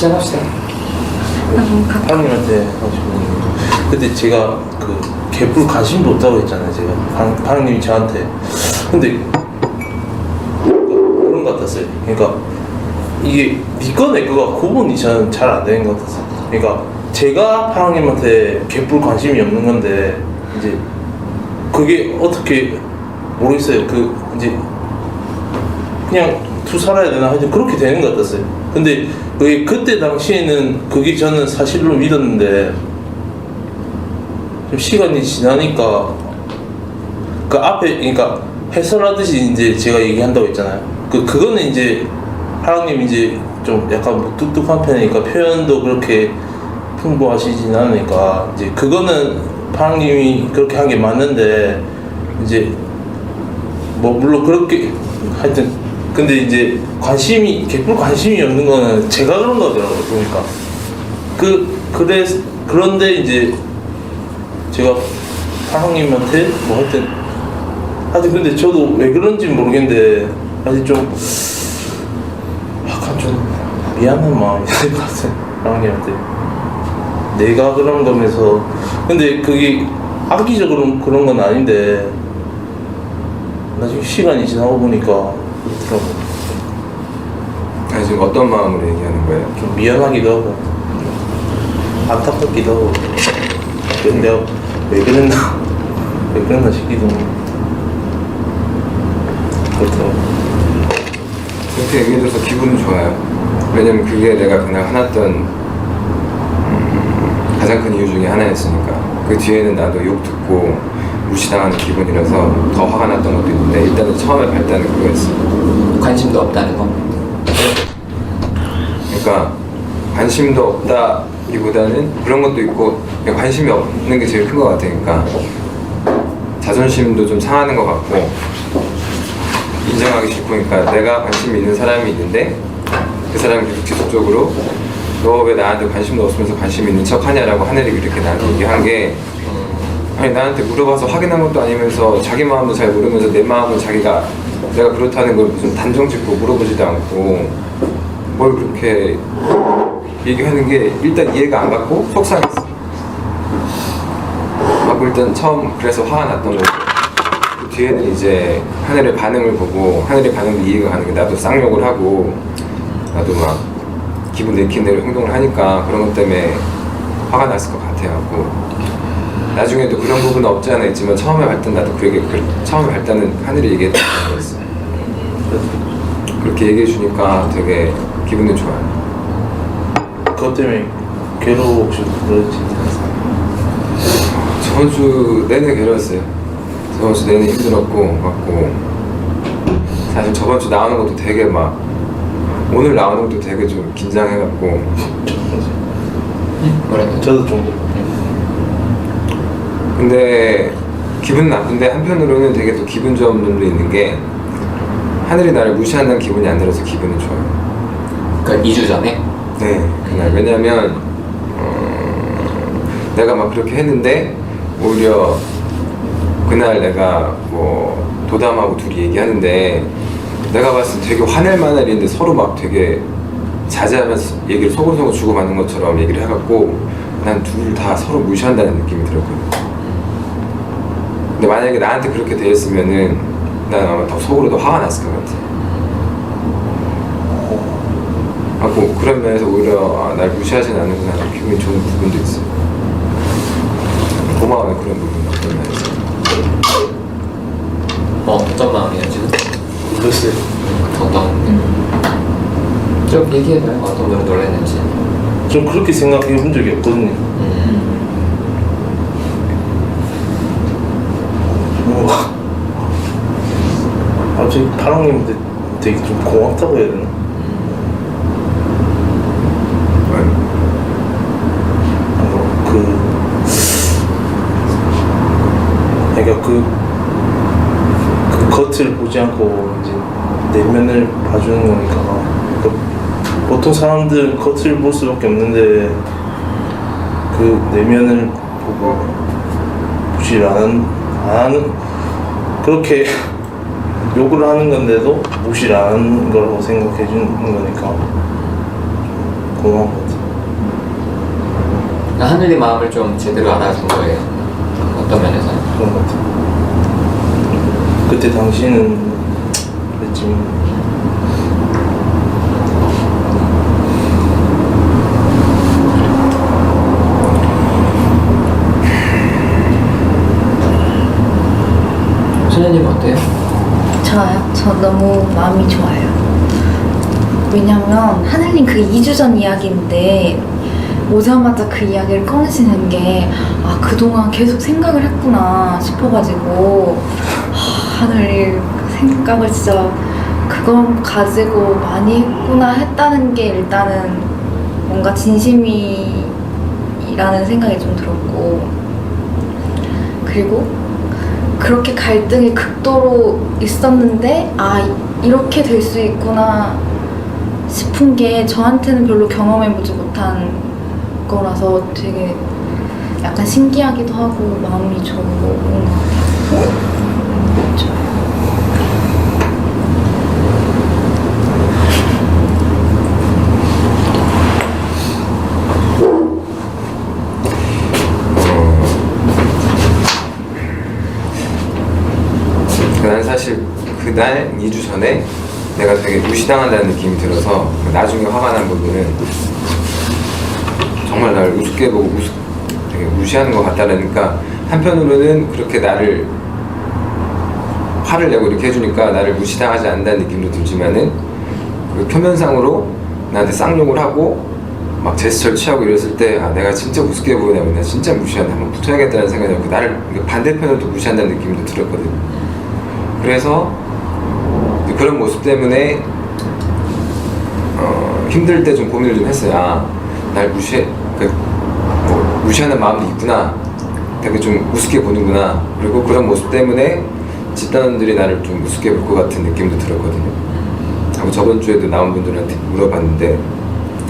시작합시다. 파랑님한테 하고 싶은 얘기. 근데 제가 그 개뿔 관심도 없다고 했잖아요. 제가 파랑님이 저한테. 근데 그런 것 같았어요. 그러니까 이게 니꺼 내꺼가 구분이 저는 잘 안 되는 것 같았어요. 그러니까 제가 파랑님한테 개뿔 관심이 없는 건데 이제 그게 어떻게 모르겠어요. 그 이제 그냥 투 살아야 되나 하여튼 그렇게 되는 것 같았어요. 근데 그게 그때 당시에는 그게 저는 사실로 믿었는데 좀 시간이 지나니까 그 앞에 그러니까 해설하듯이 이제 제가 얘기한다고 했잖아요. 그거는 이제 하랑님 이제 좀 약간 무뚝뚝한 편이니까 표현도 그렇게 풍부하시진 않으니까 이제 그거는 파랑님이 그렇게 한 게 맞는데 이제 뭐 물론 그렇게 하여튼 근데 이제 개뿔 관심이 없는 거는 제가 그런 거더라고요. 보니까 그런데 이제 제가 파랑님한테 뭐 하여튼 근데 저도 왜 그런지 모르겠는데 사실 좀 약간 좀 미안한 마음이 들 것 같아요. 파랑님한테 내가 그런 거면서 근데 그게 악의적으로 그런 건 아닌데 나중에 시간이 지나고 보니까 그렇더라고요. 아니 지금 어떤 마음으로 얘기하는 거예요? 좀 미안하기도 하고 안타깝기도 하고 내가 왜 그랬나 싶기도 하고 그렇더라고요. 그렇게 얘기해줘서 기분은 좋아요. 왜냐면 그게 내가 그날 화났던 가장 큰 이유 중에 하나였으니까. 그 뒤에는 나도 욕 듣고 무시당하는 기분이라서 더 화가 났던 것도 있는데 일단은 처음에 발단은 그거였어. 관심도 없다는 거? 그러니까 관심도 없다기보다는 그런 것도 있고 그냥 관심이 없는 게 제일 큰 것 같아. 그러니까 자존심도 좀 상하는 것 같고 인정하기 싫고 그러니까 내가 관심이 있는 사람이 있는데 그 사람이 계속 지속적으로 너 왜 나한테 관심도 없으면서 관심 있는 척 하냐라고 하늘이 이렇게 나한테 얘기한 게 아니 나한테 물어봐서 확인한 것도 아니면서 자기 마음도 잘 모르면서 내 마음은 자기가 내가 그렇다는 걸 무슨 단정 짓고 물어보지도 않고 뭘 그렇게 얘기하는 게 일단 이해가 안 갔고 속상했어. 하고 일단 처음 그래서 화가 났던 거고 그 뒤에는 이제 하늘의 반응을 보고 하늘의 반응도 이해가 가는 게 나도 쌍욕을 하고 나도 막 기분 내키는 대로 행동을 하니까 그런 것 때문에 화가 났을 것 같아요. 나중에도 그런 부분은 없지 않아 있지만 처음에 발단 나도 처음에 발단은 하늘이 얘기했던 거였어. 그렇게 얘기해 주니까 되게 기분이 좋아요. 그것 때문에 괴로워 혹시 그러지? 저번 주 내내 괴로웠어요. 저번 주 내내 힘들었고 맞고 사실 저번 주 나오는 것도 되게 막 오늘 나오는 것도 되게 좀 긴장해갖고 뭐라고? 저도 좀 근데 기분은 나쁜데 한편으로는 되게 또 기분 좋은 점도 있는 게 하늘이 나를 무시한다는 기분이 안 들어서 기분이 좋아요. 그러니까 2주 전에? 네 그날 왜냐면 내가 막 그렇게 했는데 오히려 그날 내가 뭐 도담하고 둘이 얘기하는데 내가 봤을 때 되게 화낼 만한 일인데 서로 막 되게 자제하면서 얘기를 소곤소곤 주고받는 것처럼 얘기를 해갖고 난 둘 다 서로 무시한다는 느낌이 들었거든. 근데 만약에 나한테 그렇게 대했으면은 난 아마 더 속으로 더 화가 났을 것 같아. 하고 그런 면에서 오히려 날 무시하진 않는구나 기분이 좋은 부분도 있어. 고마워요 그런 부분 어떤 면에서. 어떤 마음이야 지금? 글쎄 어떤? 좀 얘기해봐요. 어떤 걸 놀랐는지. 좀 그렇게 생각해 본 적이 없거든요. 뭐 갑자기 파랑님한테 되게 좀 고맙다고 해야 되나? 그러니까 그 겉을 보지 않고 이제 내면을 봐주는 거니까 보통 사람들은 겉을 볼 수밖에 없는데 그 내면을 보고 무시를 안 하는 그렇게 욕을 하는 건데도 무시를 안 하는 거라고 생각해 주는 거니까 궁금한 것 같아요. 하늘이 마음을 좀 제대로 알아준 거예요. 어떤 면에서? 그런 것 같아요. 그때 당시는 그랬지만 소녀님 어때요? 저요? 저 너무 마음이 좋아요. 왜냐면 하늘님 그 2주 전 이야기인데 오자마자 그 이야기를 꺼내시는 게 아, 그동안 계속 생각을 했구나 싶어가지고 하늘님 생각을 진짜 그걸 가지고 많이 했구나 했다는 게 일단은 뭔가 진심이라는 생각이 좀 들었고, 그리고 그렇게 갈등이 극도로 있었는데 아 이렇게 될 수 있구나 싶은 게 저한테는 별로 경험해보지 못한 거라서 되게 약간 신기하기도 하고 마음이 좋은 것 같아요. 난 사실 그날 2주 전에 내가 되게 무시당한다는 느낌이 들어서 나중에 화가 난 부분은 정말 나를 우습게 보고 되게 무시하는 것 같다라니까, 한편으로는 그렇게 나를 화를 내고 이렇게 해주니까 나를 무시당하지 않는다는 느낌도 들지만은 그 표면상으로 나한테 쌍욕을 하고 막 제스처를 취하고 이랬을 때 아 내가 진짜 우습게 보이나, 내가 진짜 무시한다, 한번 붙어야겠다는 생각이 들고 나를 반대편으로 또 무시한다는 느낌도 들었거든. 그래서 그런 모습 때문에 힘들 때 좀 고민을 좀 했어요. 아, 날 무시하는 마음도 있구나, 되게 좀 우습게 보는구나. 그리고 그런 모습 때문에 집단원들이 나를 좀 우습게 볼 것 같은 느낌도 들었거든요. 하고 저번 주에도 나온 분들한테 물어봤는데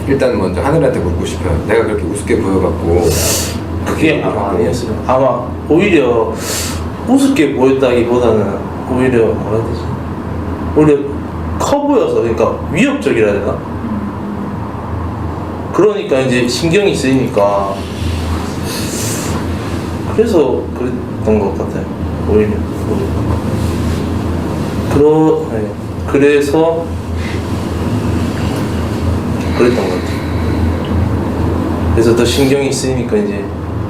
일단 먼저 하늘한테 묻고 싶어요. 내가 그렇게 우습게 보여갖고 그게 아마 아니었어요. 아마 오히려 우습게 보였다기보다는 오히려 뭐라 해야 되지? 오히려 커 보여서, 그러니까 위협적이라 해야 되나? 그러니까 이제 신경이 쓰이니까 그래서 그랬던 것 같아요. 오히려 그래서 그랬던 것 같아요. 그래서 더 신경이 쓰이니까 이제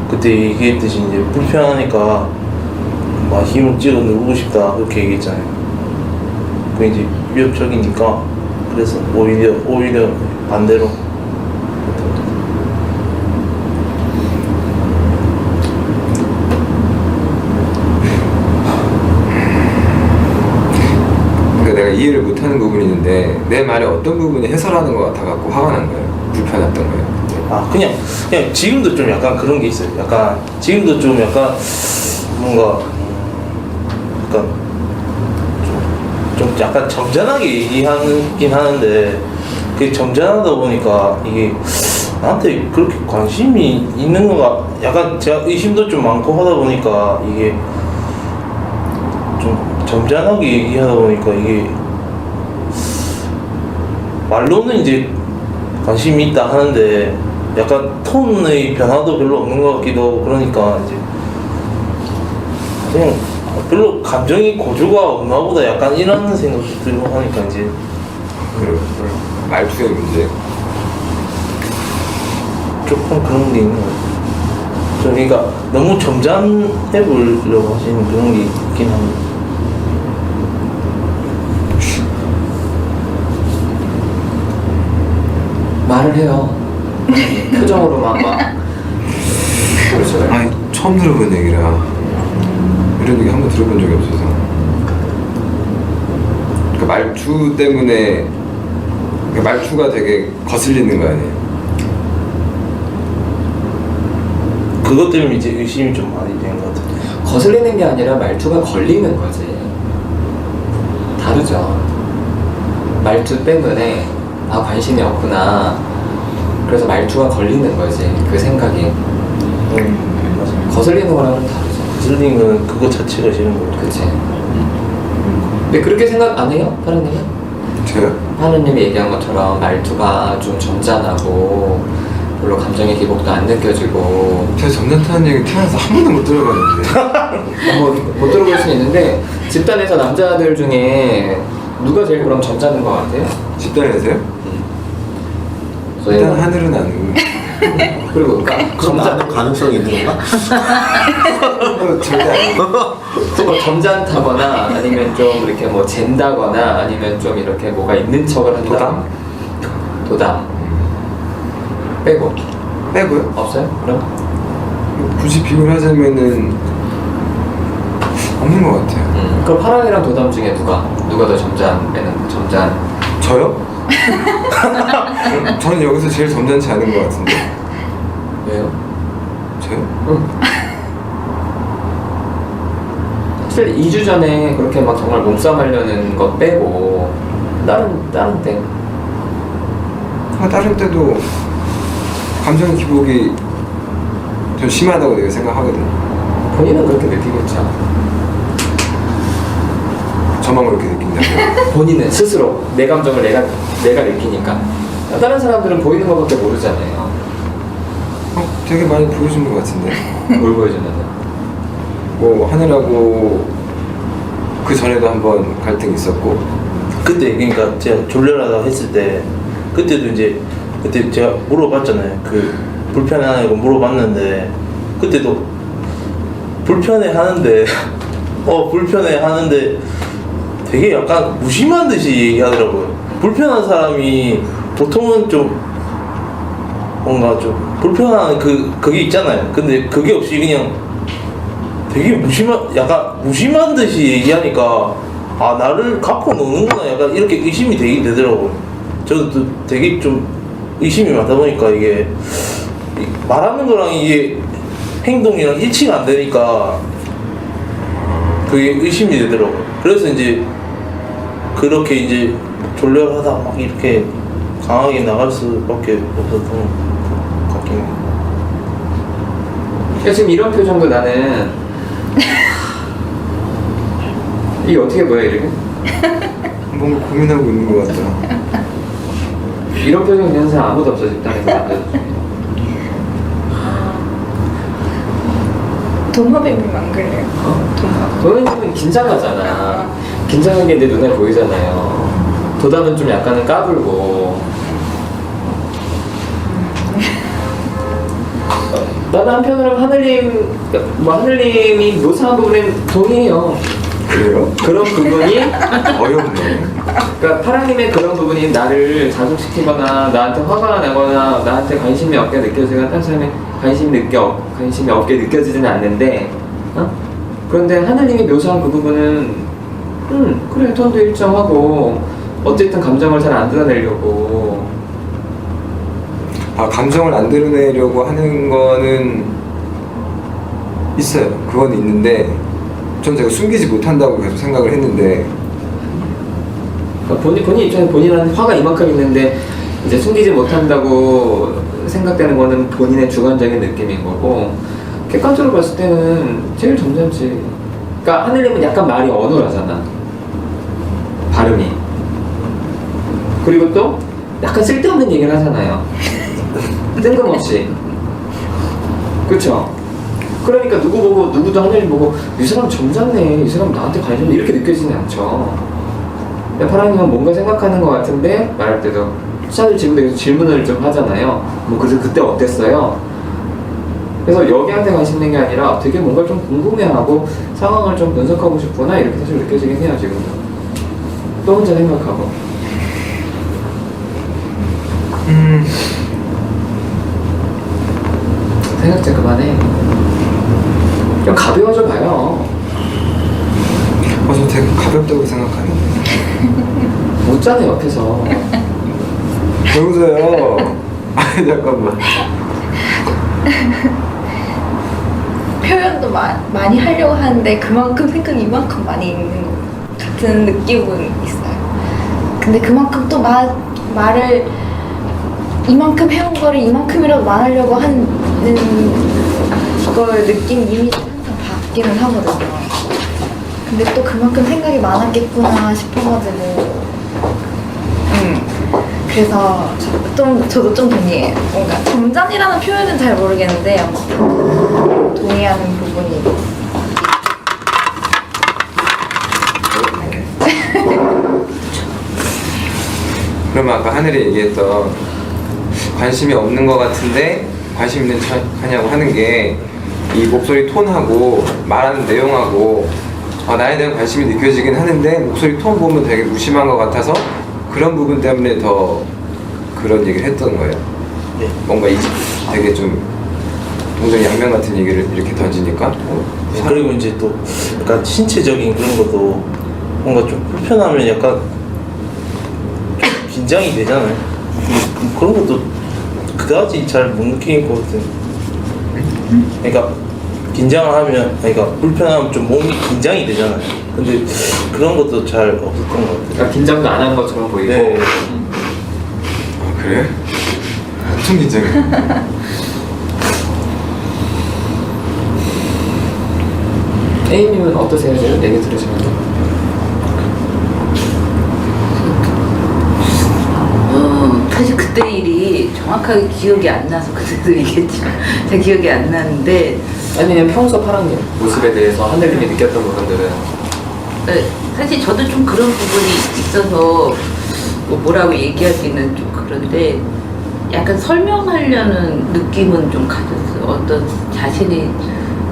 그때 얘기했듯이 이제 불편하니까 막 힘을 찍어 누르고 싶다 그렇게 얘기했잖아요. 그 이제 위협적이니까 그래서 오히려 반대로. 그러니까 내가 이해를 못하는 부분이 있는데 내 말에 어떤 부분이 해설하는 것 같아갖고 화가 난 거예요. 불편했던 거예요. 아 그냥 지금도 좀 약간 그런 게 있어요. 약간 지금도 좀 약간 뭔가 약간 좀 약간 점잖하게 얘기하긴 하는데 그게 점잖하다 보니까 이게 나한테 그렇게 관심이 있는 거가 약간 제가 의심도 좀 많고 하다 보니까 이게 좀 점잖하게 얘기하다 보니까 이게 말로는 이제 관심이 있다 하는데 약간 톤의 변화도 별로 없는 것 같기도 하고, 그러니까 이제 그냥 별로 감정이 고조가 없나 보다 약간 이런 생각도 들고 하니까 이제 말투의 문제. 조금 그런 게 있는 것 같아요. 좀 그러니까 너무 점잖해 보려고 하시는 그런 게 있긴 합니다. 말을 해요. 표정으로만 막. 그렇죠. 아니 처음 들어본 얘기라 이런 얘기 한번 들어본 적이 없어서. 그 말투 때문에 그 말투가 되게 거슬리는 거 아니에요? 그것 때문에 이제 의심이 좀 많이 되는 것 같아요. 거슬리는 게 아니라 말투가 걸리는 거지. 다르죠. 말투 때문에 아 관심이 없구나. 그래서 말투가 걸리는 거지. 그 생각이. 맞아요. 거슬리는 거랑은 다르죠. 거슬리는 거는 그거 자체가 싫은 거죠. 그치. 근데 그렇게 생각 안 해요? 파랑님은? 저요? 하느님이 얘기한 것처럼 말투가 좀 점잖하고 별로 감정의 기복도 안 느껴지고 제가 점잖다는 얘기 태어나서 한 번도 못 들어봤는데. 못 들어볼 수 있는데 집단에서 남자들 중에 누가 제일 그럼 점잖은 것 같아요? 집단에서요? 저희 일단 하늘은 아니고. 그리고 그럼 나는 가능성이 있는 건가? 절대 아니고. 뭐 점잖다거나 아니면 좀 이렇게 뭐 잰다거나 아니면 좀 이렇게 뭐가 있는 척을 한다. 도담? 도담 빼고 빼고요? 없어요? 그럼? 굳이 비교하자면은 없는 것 같아요. 그럼 파랑이랑 도담 중에 누가 더 점잖? 저요? 저는 여기서 제일 점잖지 않은 것 같은데. 왜요? 저요? 사실 2주 전에 그렇게 막 정말 몸싸움 하려는 것 빼고 다른 때 다른 때도 감정 기복이 좀 심하다고 내가 생각하거든. 본인은 그렇게 느끼겠죠. 저만 그렇게 느낀다고. 본인은 스스로 내 감정을 내가 느끼니까 다른 사람들은 보이는 것밖에 모르잖아요. 되게 많이 보여준 것 같은데. 뭘 보여주면은 뭐 하느라고 그 전에도 한번 갈등 있었고. 그때 그러니까 제가 졸려라고 했을 때 그때도 이제 그때 제가 물어봤잖아요. 그 불편해하는 거 물어봤는데 그때도 불편해하는데 불편해하는데 되게 약간 무심한 듯이 얘기하더라고요. 불편한 사람이 보통은 좀 뭔가 좀 불편한 그게 있잖아요. 근데 그게 없이 그냥 되게 약간 무심한 듯이 얘기하니까 아 나를 갖고 노는구나 약간 이렇게 의심이 되더라고요. 저도 또 되게 좀 의심이 많다 보니까 이게 말하는 거랑 이게 행동이랑 일치가 안 되니까 그게 의심이 되더라고요. 그래서 이제 그렇게 이제 졸려하다 막 이렇게 강하게 나갈 수밖에 없었던 것 같긴 해요. 지금 이런 표정도 나는 이게 어떻게 보여 이렇게? 뭔가 고민하고 있는 것 같더라. 이런 표정 있는 사람 아무도 없어 집단에서 남자들 중에. 동화뱀님 안 그래요? 동화. 도현님은 긴장하잖아. 긴장한 게 내 눈에 보이잖아요. 도담은 좀 약간은 까불고. 나도 한편으로 하늘님이 묘사한 부분에 동의해요. 그래요? 그런 부분이 어이없네. 그러니까 파랑님의 그런 부분이 나를 자극시키거나 나한테 화가 나거나 나한테 관심이 없게 느껴지거나 다른 사람이 관심이 없게 느껴지지는 않는데 그런데 하늘님이 묘사한 그 부분은 그래 톤도 일정하고 어쨌든 감정을 잘 안 드러내려고 감정을 안 드러내려고 하는 거는 있어요. 그건 있는데 전 제가 숨기지 못한다고 계속 생각을 했는데 그러니까 본인 입장에 본인한테 화가 이만큼 있는데 이제 숨기지 못한다고 생각되는 거는 본인의 주관적인 느낌인 거고 객관적으로 봤을 때는 제일 점잖지. 그러니까 하늘님은 약간 말이 어눌하잖아. 발음이. 그리고 또 약간 쓸데없는 얘기를 하잖아요. 뜬금없이. 그쵸? 그러니까 누구도 하늘님 보고 이 사람 점잖네, 이 사람 나한테 관심 이렇게 느껴지진 않죠. 파랑님은 뭔가 생각하는 것 같은데 말할 때도 사실 지금도 계속 질문을 좀 하잖아요. 뭐 그래서 그때 어땠어요? 그래서 여기한테 관심 있는 게 아니라 되게 뭔가 좀 궁금해하고 상황을 좀 분석하고 싶구나 이렇게 사실 느껴지긴 해요 지금도. 또 혼자 생각하고. 생각 좀 그만해. 좀 가벼워져 봐요. 저 되게 가볍다고 생각하는데. 웃잖아 옆에서. 왜 웃어요? 아니 잠깐만. 표현도 많이 하려고 하는데 그만큼 생각이 이만큼 많이 있는 것 같은 느낌은 있어요. 근데 그만큼 또 말을 이만큼 해온 거를 이만큼이라도 말하려고 하는 걸 느낀 이미지 항상 바뀌는 하거든요. 근데 또 그만큼 생각이 많았겠구나 싶어가지고 그래서 저도 좀 동의해요. 뭔가 점잖이라는 표현은 잘 모르겠는데 아무튼 동의하는 부분이. 그러면 아까 하늘이 얘기했던 관심이 없는 것 같은데 관심 있는 척 하냐고 하는 게 이 목소리 톤하고 말하는 내용하고 나에 대한 관심이 느껴지긴 하는데 목소리 톤 보면 되게 무심한 것 같아서 그런 부분 때문에 더 그런 얘기를 했던 거예요. 네. 뭔가 되게 좀 동전 양면 같은 얘기를 이렇게 던지니까 그리고 이제 또 약간 신체적인 그런 것도 뭔가 좀 불편하면 약간 좀 긴장이 되잖아요. 그런 것도 그다지 잘 못 느끼는 것 같은. 그러니까 긴장을 하면, 그러니까 불편하면 좀 몸이 긴장이 되잖아요. 근데 그런 것도 잘 없었던 것 같아요. 그러니까 긴장도 안 하는 것처럼 보이고. 네. 그래? 엄청 긴장해. A님은 어떠세요? 지금 얘기 들으시면? 사실 그때 일이 정확하게 기억이 안 나서 그때도 얘기했지만 잘 기억이 안 나는데 아니 그냥 평소 파랑님 모습에 대해서 하늘님이 느꼈던 부분들은 사실 저도 좀 그런 부분이 있어서 뭐라고 얘기하기는 좀 그런데 약간 설명하려는 느낌은 좀 가졌어요. 어떤 자신이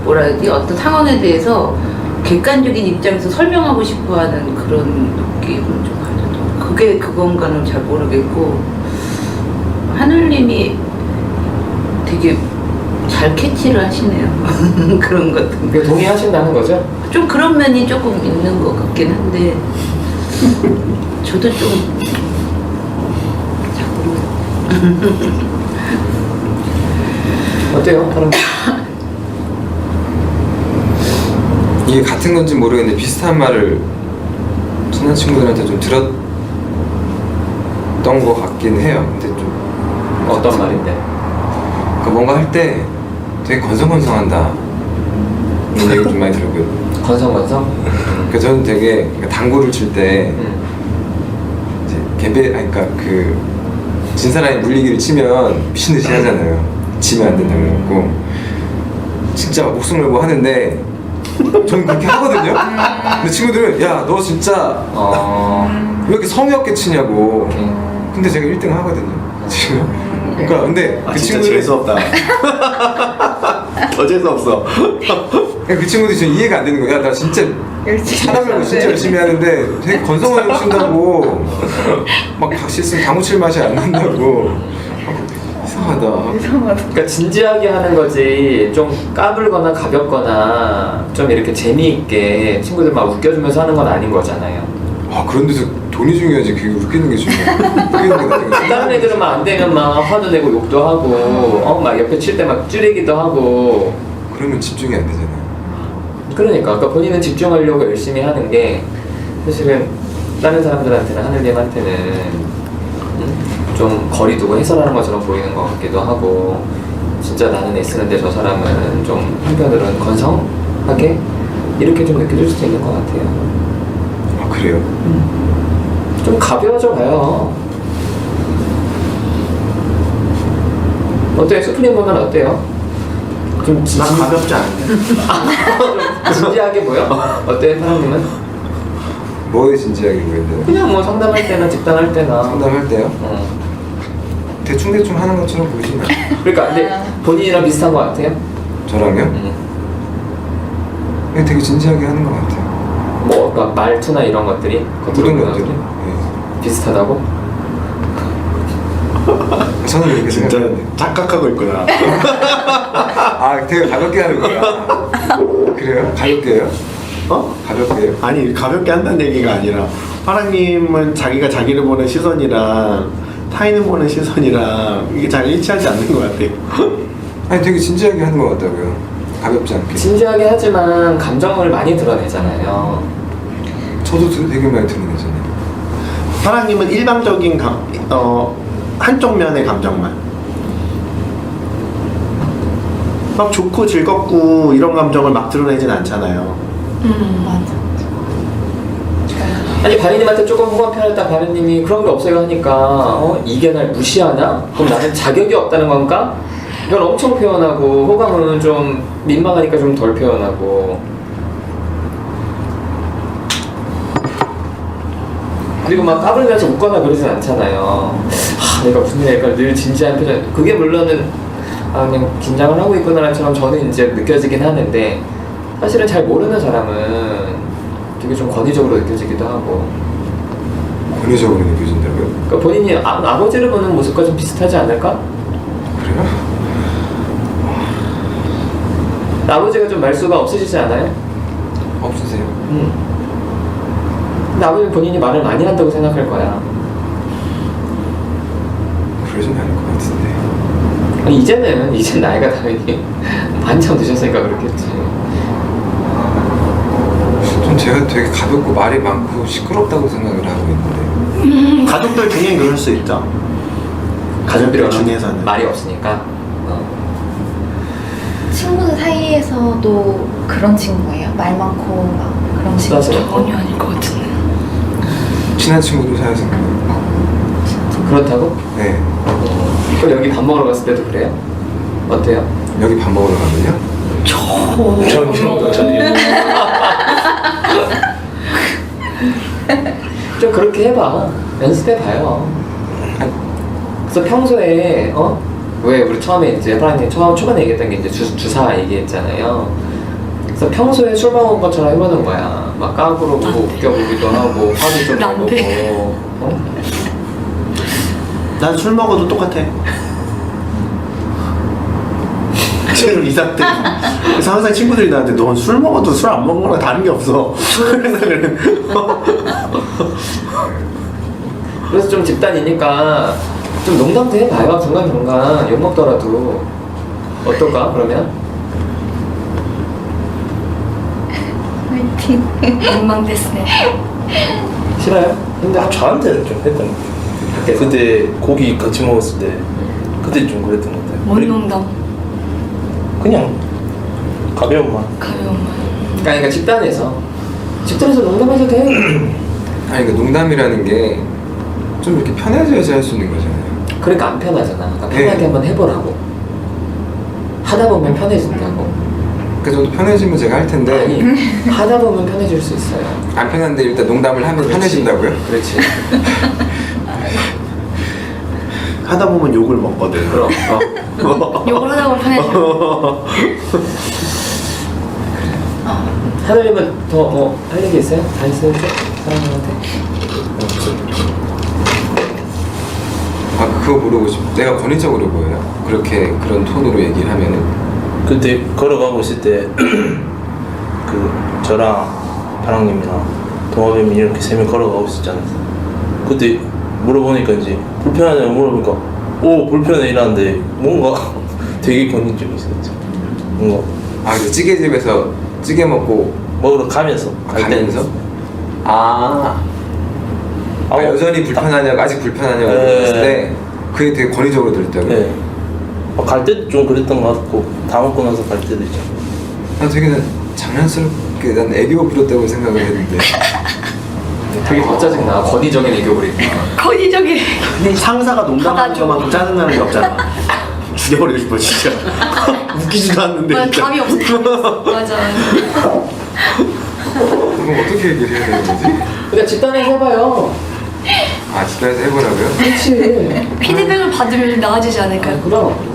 뭐라 해야 되지? 어떤 상황에 대해서 객관적인 입장에서 설명하고 싶어하는 그런 느낌을 좀 가졌죠. 그게 그건가는 잘 모르겠고 하늘님이 되게 잘 캐치를 하시네요. 그런 것들. 그 동의하신다는 거죠? 좀 그런 면이 조금 있는 것 같긴 한데 저도 좀 자꾸 어때요? 파랑님? 이게 같은 건지 모르겠는데 비슷한 말을 친한 친구들한테 좀 들었던 것 같긴 해요. 근데 좀 어떤 말인데? 그러니까 뭔가 할 때 되게 건성건성한다 이런 얘기 좀 많이 들었고요. 건성건성? 그러니까 저는 되게 당구를 칠 때 이제 그러니까 그 진 사람이 물리기를 치면 미친 듯이 하잖아요. 지면 안 된다고 그래갖고 진짜 목숨 걸고 하는데 저는 그렇게 하거든요. 근데 친구들은 야 너 진짜 왜 이렇게 성의 없게 치냐고. 근데 제가 1등 하거든요. 지금. 그러니까 근데 아 그 진짜 친구들 재수없다. 더 재수없어. 그 친구들이 지금 이해가 안 되는 거야. 야, 나 진짜 사람 말고 진짜 열심히 하는데 되게 건성하게 친다고 막 실수는 당구 칠 맛이 안 난다고. 이상하다. 그러니까 진지하게 하는 거지 좀 까불거나 가볍거나 좀 이렇게 재미있게 친구들 막 웃겨주면서 하는 건 아닌 거잖아요. 아 그런데도 돈이 중요하지 그게 웃기는 게 중요해. 웃기는 게 나중에. 다른 애들은 막 안 되면 막 화도 내고 욕도 하고 막 옆에 칠 때 막 찌르기도 하고. 그러면 집중이 안 되잖아. 그러니까 아까 본인은 집중하려고 열심히 하는 게 사실은 다른 사람들한테는 하늘님한테는 좀 거리 두고 해설하는 것처럼 보이는 것 같기도 하고 진짜 나는 애쓰는데 저 사람은 좀 한편으로는 건성하게 이렇게 좀 느껴질 수도 있는 것 같아요. 아 그래요? 좀 가벼워져 봐요. 어때요? 스프링 보면 어때요? 좀 난 가볍지 않은데. 좀 진지하게 보여? 어때요, 사장님은? 뭐에 진지하게 보이는데요? 그냥 뭐 상담할 때나 집단할 때나 상담할 때요? 어. 대충 하는 것처럼 보이시나요? 그러니까 근데 본인이랑 비슷한 것 같아요? 저랑요? 네, 되게 진지하게 하는 것 같아요. 뭐 그러니까 말투나 이런 것들이 모든 겉으로 것들이. 보이는 네. 비슷하다고? 저는 이렇게 진짜 생각하는데. 착각하고 있구나. 아 되게 가볍게 하는 거야. 그래요? 가볍게요? 어? 가볍게요? 아니 가볍게 한다는 얘기가 아니라 파랑님은 자기가 자기를 보는 시선이랑 타인을 보는 시선이랑 이게 잘 일치하지 않는 것 같아요. 아니 되게 진지하게 하는 것 같다고요. 가볍지 않게. 진지하게 하지만 감정을 많이 드러내잖아요. 저도 되게 많이 드러내잖아요. 파랑님은 일방적인 한쪽 면의 감정만. 막 좋고 즐겁고 이런 감정을 막 드러내진 않잖아요. 맞아. 아니 바리님한테 조금 호감 표현했다 바리님이 그런 게 없어요 하니까 이게 날 무시하나? 그럼 나는 자격이 없다는 건가? 이건 엄청 표현하고 호감은 좀 민망하니까 좀 덜 표현하고 그리고 막 까불면서 웃거나 그러진 않잖아요. 내가 무슨 일일까 늘 진지한 표정 그게 물론은 그냥 긴장을 하고 있구나처럼 저는 이제 느껴지긴 하는데 사실은 잘 모르는 사람은 되게 좀 권위적으로 느껴지기도 하고 권위적으로 느껴진다고요? 그러니까 본인이 아버지를 보는 모습과 좀 비슷하지 않을까? 그래요? 아버지가 좀 말수가 없으시지 않아요? 없으세요? 근데 아버지는 본인이 말을 많이 한다고 생각할 거야. 그러진 않을 것 같은데. 아니, 이젠 나이가 당연히 한참 드셨으니까 그렇겠지. 좀 제가 되게 가볍고 말이 많고 시끄럽다고 생각을 하고 있는데. 가족들 중에 그럴 수 있죠. 가족들 중에서는. 말이 없으니까. 친구들 사이에서도 그런 친구예요. 말 많고 막 그런 친구. 맞아요. 전혀 아닐 것 같은데. 친한 친구도 사이에서 그렇다고? 네. 그럼 여기 밥 먹으러 갔을 때도 그래요? 어때요? 여기 밥 먹으러 가면요? 좀 그렇게 해봐. 연습해봐요. 그래서 평소에 왜 우리 처음에 이제 프라님 초반에 얘기했던 게 이제 주사 얘기했잖아요. 그래서 평소에 술 먹은 것처럼 해보는 거야. 막 까부르고 웃겨보기도 하고 화도 좀 내보고. 난 술 먹어도 똑같아. 지금 이 상태. 그래서 항상 친구들이 나한테 넌 술 먹어도 술 안 먹은 거랑 다른 게 없어. 그래서 좀 집단이니까 좀 농담도 해봐요. 중간중간 욕먹더라도. 어떨까 그러면? 화이팅. 원망됐네. 싫어요? 힘들어? 저한테는 좀 했던 것 같아요. 그때 고기 같이 먹었을 때 그때 좀 그랬던 것 같아요. 뭔 농담? 그냥 가벼운 말. 가벼운 말. 그러니까 집단에서 농담하셔도 돼요. 아니 그 농담이라는 게 좀 이렇게 편해져야지 할 수 있는 거잖아요. 그러니까 안 편하잖아. 그러니까 편하게 네. 한번 해보라고. 하다 보면 편해진다고. 그러니까 저도 편해지면 제가 할 텐데 아니 하다 보면 편해질 수 있어요. 안 편한데 일단 농담을 하면 그렇지. 편해진다고요? 그렇지. 하다 보면 욕을 먹거든. 그럼. 욕을 하다 보면 편해져. 하늘님은 더 뭐 할 얘기 있어요? 다 있어요? 사람들한테? 아 그거 물어보고 싶어. 내가 권위적으로 보여요? 그렇게 그런 톤으로 얘기를 하면은 그때 걸어가고 있을 때 그 저랑 파랑님이랑 동아뱀이 이렇게 세 명 걸어가고 있었잖아요. 그때 물어보니까 이제 불편하냐고 물어보니까 오 불편해 이러는데 뭔가 되게 권위적이 있었죠. 뭔가 아 그 찌개집에서 찌개 먹고 먹으러 가면서 갈 때는 가면서 여전히 불편하냐고 아직 불편하냐고 네. 물었을 때 그게 되게 권위적으로 들었다고요? 네. 갈 때도 좀 그랬던 것 같고 다 먹고 나서 갈 때도 있죠. 난 되게 장난스럽게 난 애교 부렸다고 생각을 했는데 되게 더 짜증나. 권위적인 애교 부리니까. 권위적인. 상사가 농담하는 것만큼 짜증나는 게 없잖아. 죽여버리고 싶어 진짜. 웃기지도 않는데 진짜. 답이 없어. 맞아. 그럼 어떻게 얘기를 해야 되는 거지? 그러니까 집단에서 해봐요. 아 집단에서 해보라고요? 그렇지. 피드백을 받으면 나아지지 않을까요? 그럼.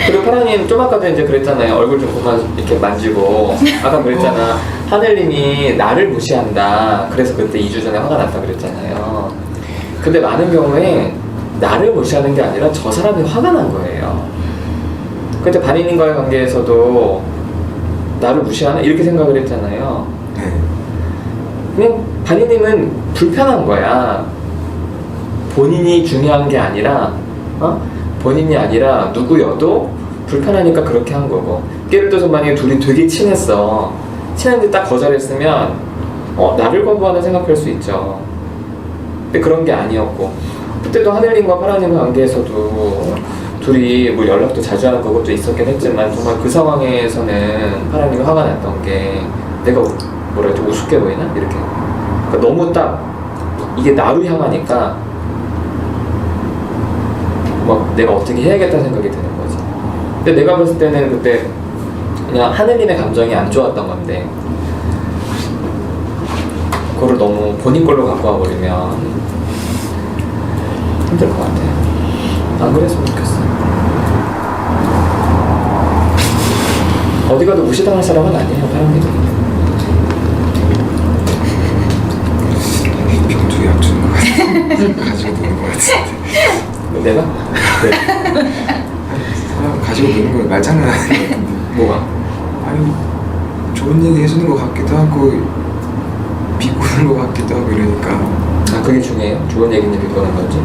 그리고 파랑님 좀 아까도 이제 그랬잖아요. 얼굴 좀 그만 이렇게 만지고. 아까 그랬잖아. 하늘님이 나를 무시한다. 그래서 그때 2주 전에 화가 났다 그랬잖아요. 근데 많은 경우에 나를 무시하는 게 아니라 저 사람이 화가 난 거예요. 그때 반인님과의 관계에서도 나를 무시하나? 이렇게 생각을 했잖아요. 네. 그냥 반인님은 불편한 거야. 본인이 중요한 게 아니라 본인이 아니라 누구여도 불편하니까 그렇게 한 거고. 예를 들어서 만약에 둘이 되게 친했어. 친한데 딱 거절했으면 나를 거부하는 생각할 수 있죠. 근데 그런 게 아니었고 그때도 하늘님과 파랑님과 관계에서도 둘이 뭐 연락도 자주 하는 그것도 있었긴 했지만 정말 그 상황에서는 파랑님이 화가 났던 게 내가 뭐라 해야 지 우습게 보이나? 이렇게 그러니까 너무 딱 이게 나를 향하니까 막 내가 어떻게 해야겠다는 생각이 드는 거지. 근데 내가 봤을 때는 그때 그냥 하느님의 감정이 안 좋았던 건데 그거를 너무 본인 걸로 갖고 와버리면 힘들 것 같아요. 안 그랬으면 좋겠어. 어디 가도 무시당할 사람은 아니에요, 사람들이. 병중에 약 주는 것 같아. 가지고 노는 것 같은데. 내가? 네. 사람 가지고 노는 거 말장난 아니야. 뭐가? 아유, 좋은 얘기 해주는 것 같기도 하고 비꼬는 것 같기도 하고 이러니까. 아, 그게 중요해요? 좋은 얘기는 비꼬는 건지?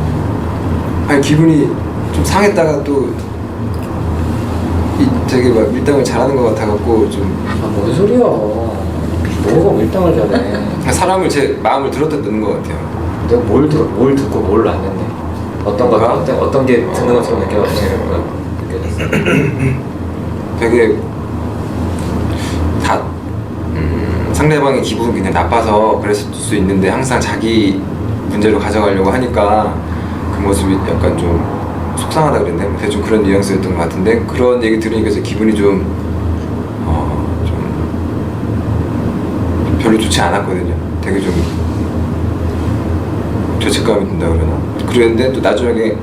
아니 기분이 좀 상했다가 또 되게 막 밀당을 잘하는 것 같아갖고 좀 아, 뭔 소리야. 뭐가 밀당을 잘해. 사람을 제 마음을 들었다는 것 같아요. 내가 뭘 듣고 뭘 났는데? 어떤 거, 뭐가? 어떤 게 듣는 것처럼 느껴졌어? 되게 다 상대방의 기분이 그냥 나빠서 그랬을 수 있는데 항상 자기 문제로 가져가려고 하니까 그 모습이 약간 좀 속상하다 그랬네. 그래서 좀 그런 뉘앙스였던 것 같은데 그런 얘기 들으니까 제 기분이 좀 별로 좋지 않았거든요. 되게 좀 죄책감이 든다 그러나 그랬는데 또 나중에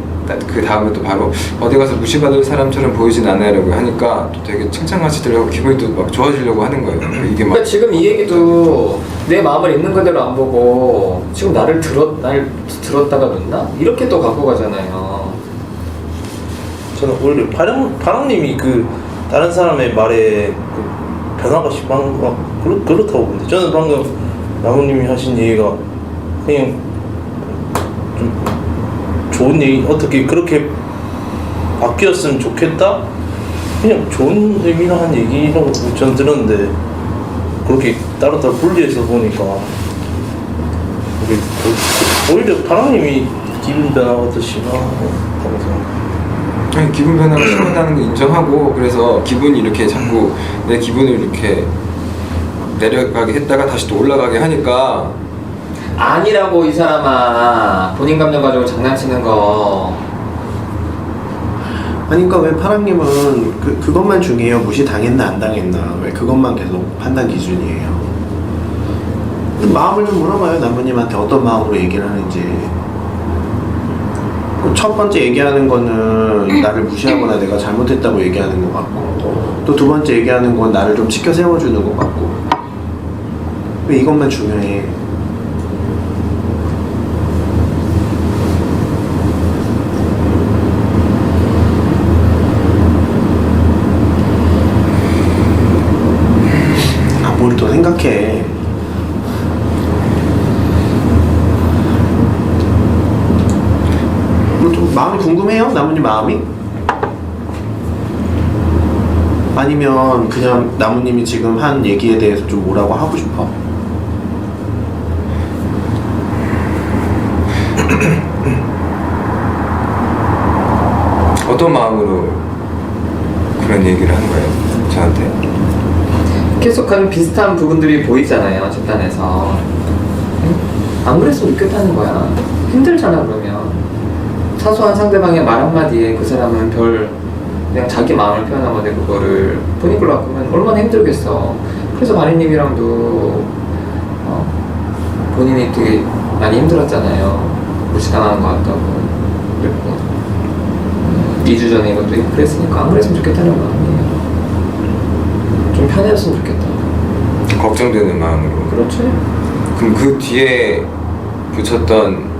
그 다음에 또 바로 어디 가서 무시받을 사람처럼 보이진 않아요라고 하니까 또 되게 칭찬하시더라고. 기분이 또 막 좋아지려고 하는 거예요. 이게 막 그러니까 지금 이 얘기도 내 마음을 있는 그대로 안 보고 지금 날 들었다가 놓나? 이렇게 또 갖고 가잖아요. 저는 오히려 파랑님이 그 다른 사람의 말에 그 변화가 심한 거 그렇다고 보는데 저는 방금 나무님이 하신 얘기가 그냥 좀 좋은 얘기 어떻게 그렇게 바뀌었으면 좋겠다 그냥 좋은 의미로 한 얘기라고 저는 들었는데 그렇게 따로따로 분리해서 보니까 오히려 파랑님이 기분 변화가 더 심하다고 생각해요. 아니, 기분 변화가 심하다는 거 인정하고 그래서 기분이 이렇게 자꾸 내 기분을 이렇게 내려가게 했다가 다시 또 올라가게 하니까 아니라고 이 사람아. 본인 감정 가지고 장난치는 거. 아니 그러니까 왜 파랑님은 그것만 중요해요? 무시 당했나 안 당했나 왜 그것만 계속 판단 기준이에요? 마음을 좀 물어봐요. 나무님한테 어떤 마음으로 얘기를 하는지. 첫 번째 얘기하는 거는 나를 무시하거나 내가 잘못했다고 얘기하는 것 같고 또 두 번째 얘기하는 건 나를 좀 치켜 세워주는 것 같고 왜 이것만 중요해? 아, 뭘 또 생각해. 좀 마음이 궁금해요? 나무님 마음이? 아니면 그냥 나무님이 지금 한 얘기에 대해서 좀 뭐라고 하고 싶어? 어떤 마음으로 그런 얘기를 한 거예요? 저한테? 계속하는 비슷한 부분들이 보이잖아요, 집단에서. 응? 안 그랬으면 좋겠다는 거야. 힘들잖아, 그러면. 사소한 상대방의 말 한마디에 그 사람은 그냥 자기 마음을 표현한 건데 그거를 본인 걸로 바꾸면 얼마나 힘들겠어. 그래서 마리님이랑도 본인이 되게 많이 힘들었잖아요. 무시당하는 것 같다고 그랬고 2주 전에 이것도 그랬으니까 안 그랬으면 좋겠다는 마음이에요. 좀 편해졌으면 좋겠다. 걱정되는 마음으로. 그렇지? 그럼 그 뒤에 붙였던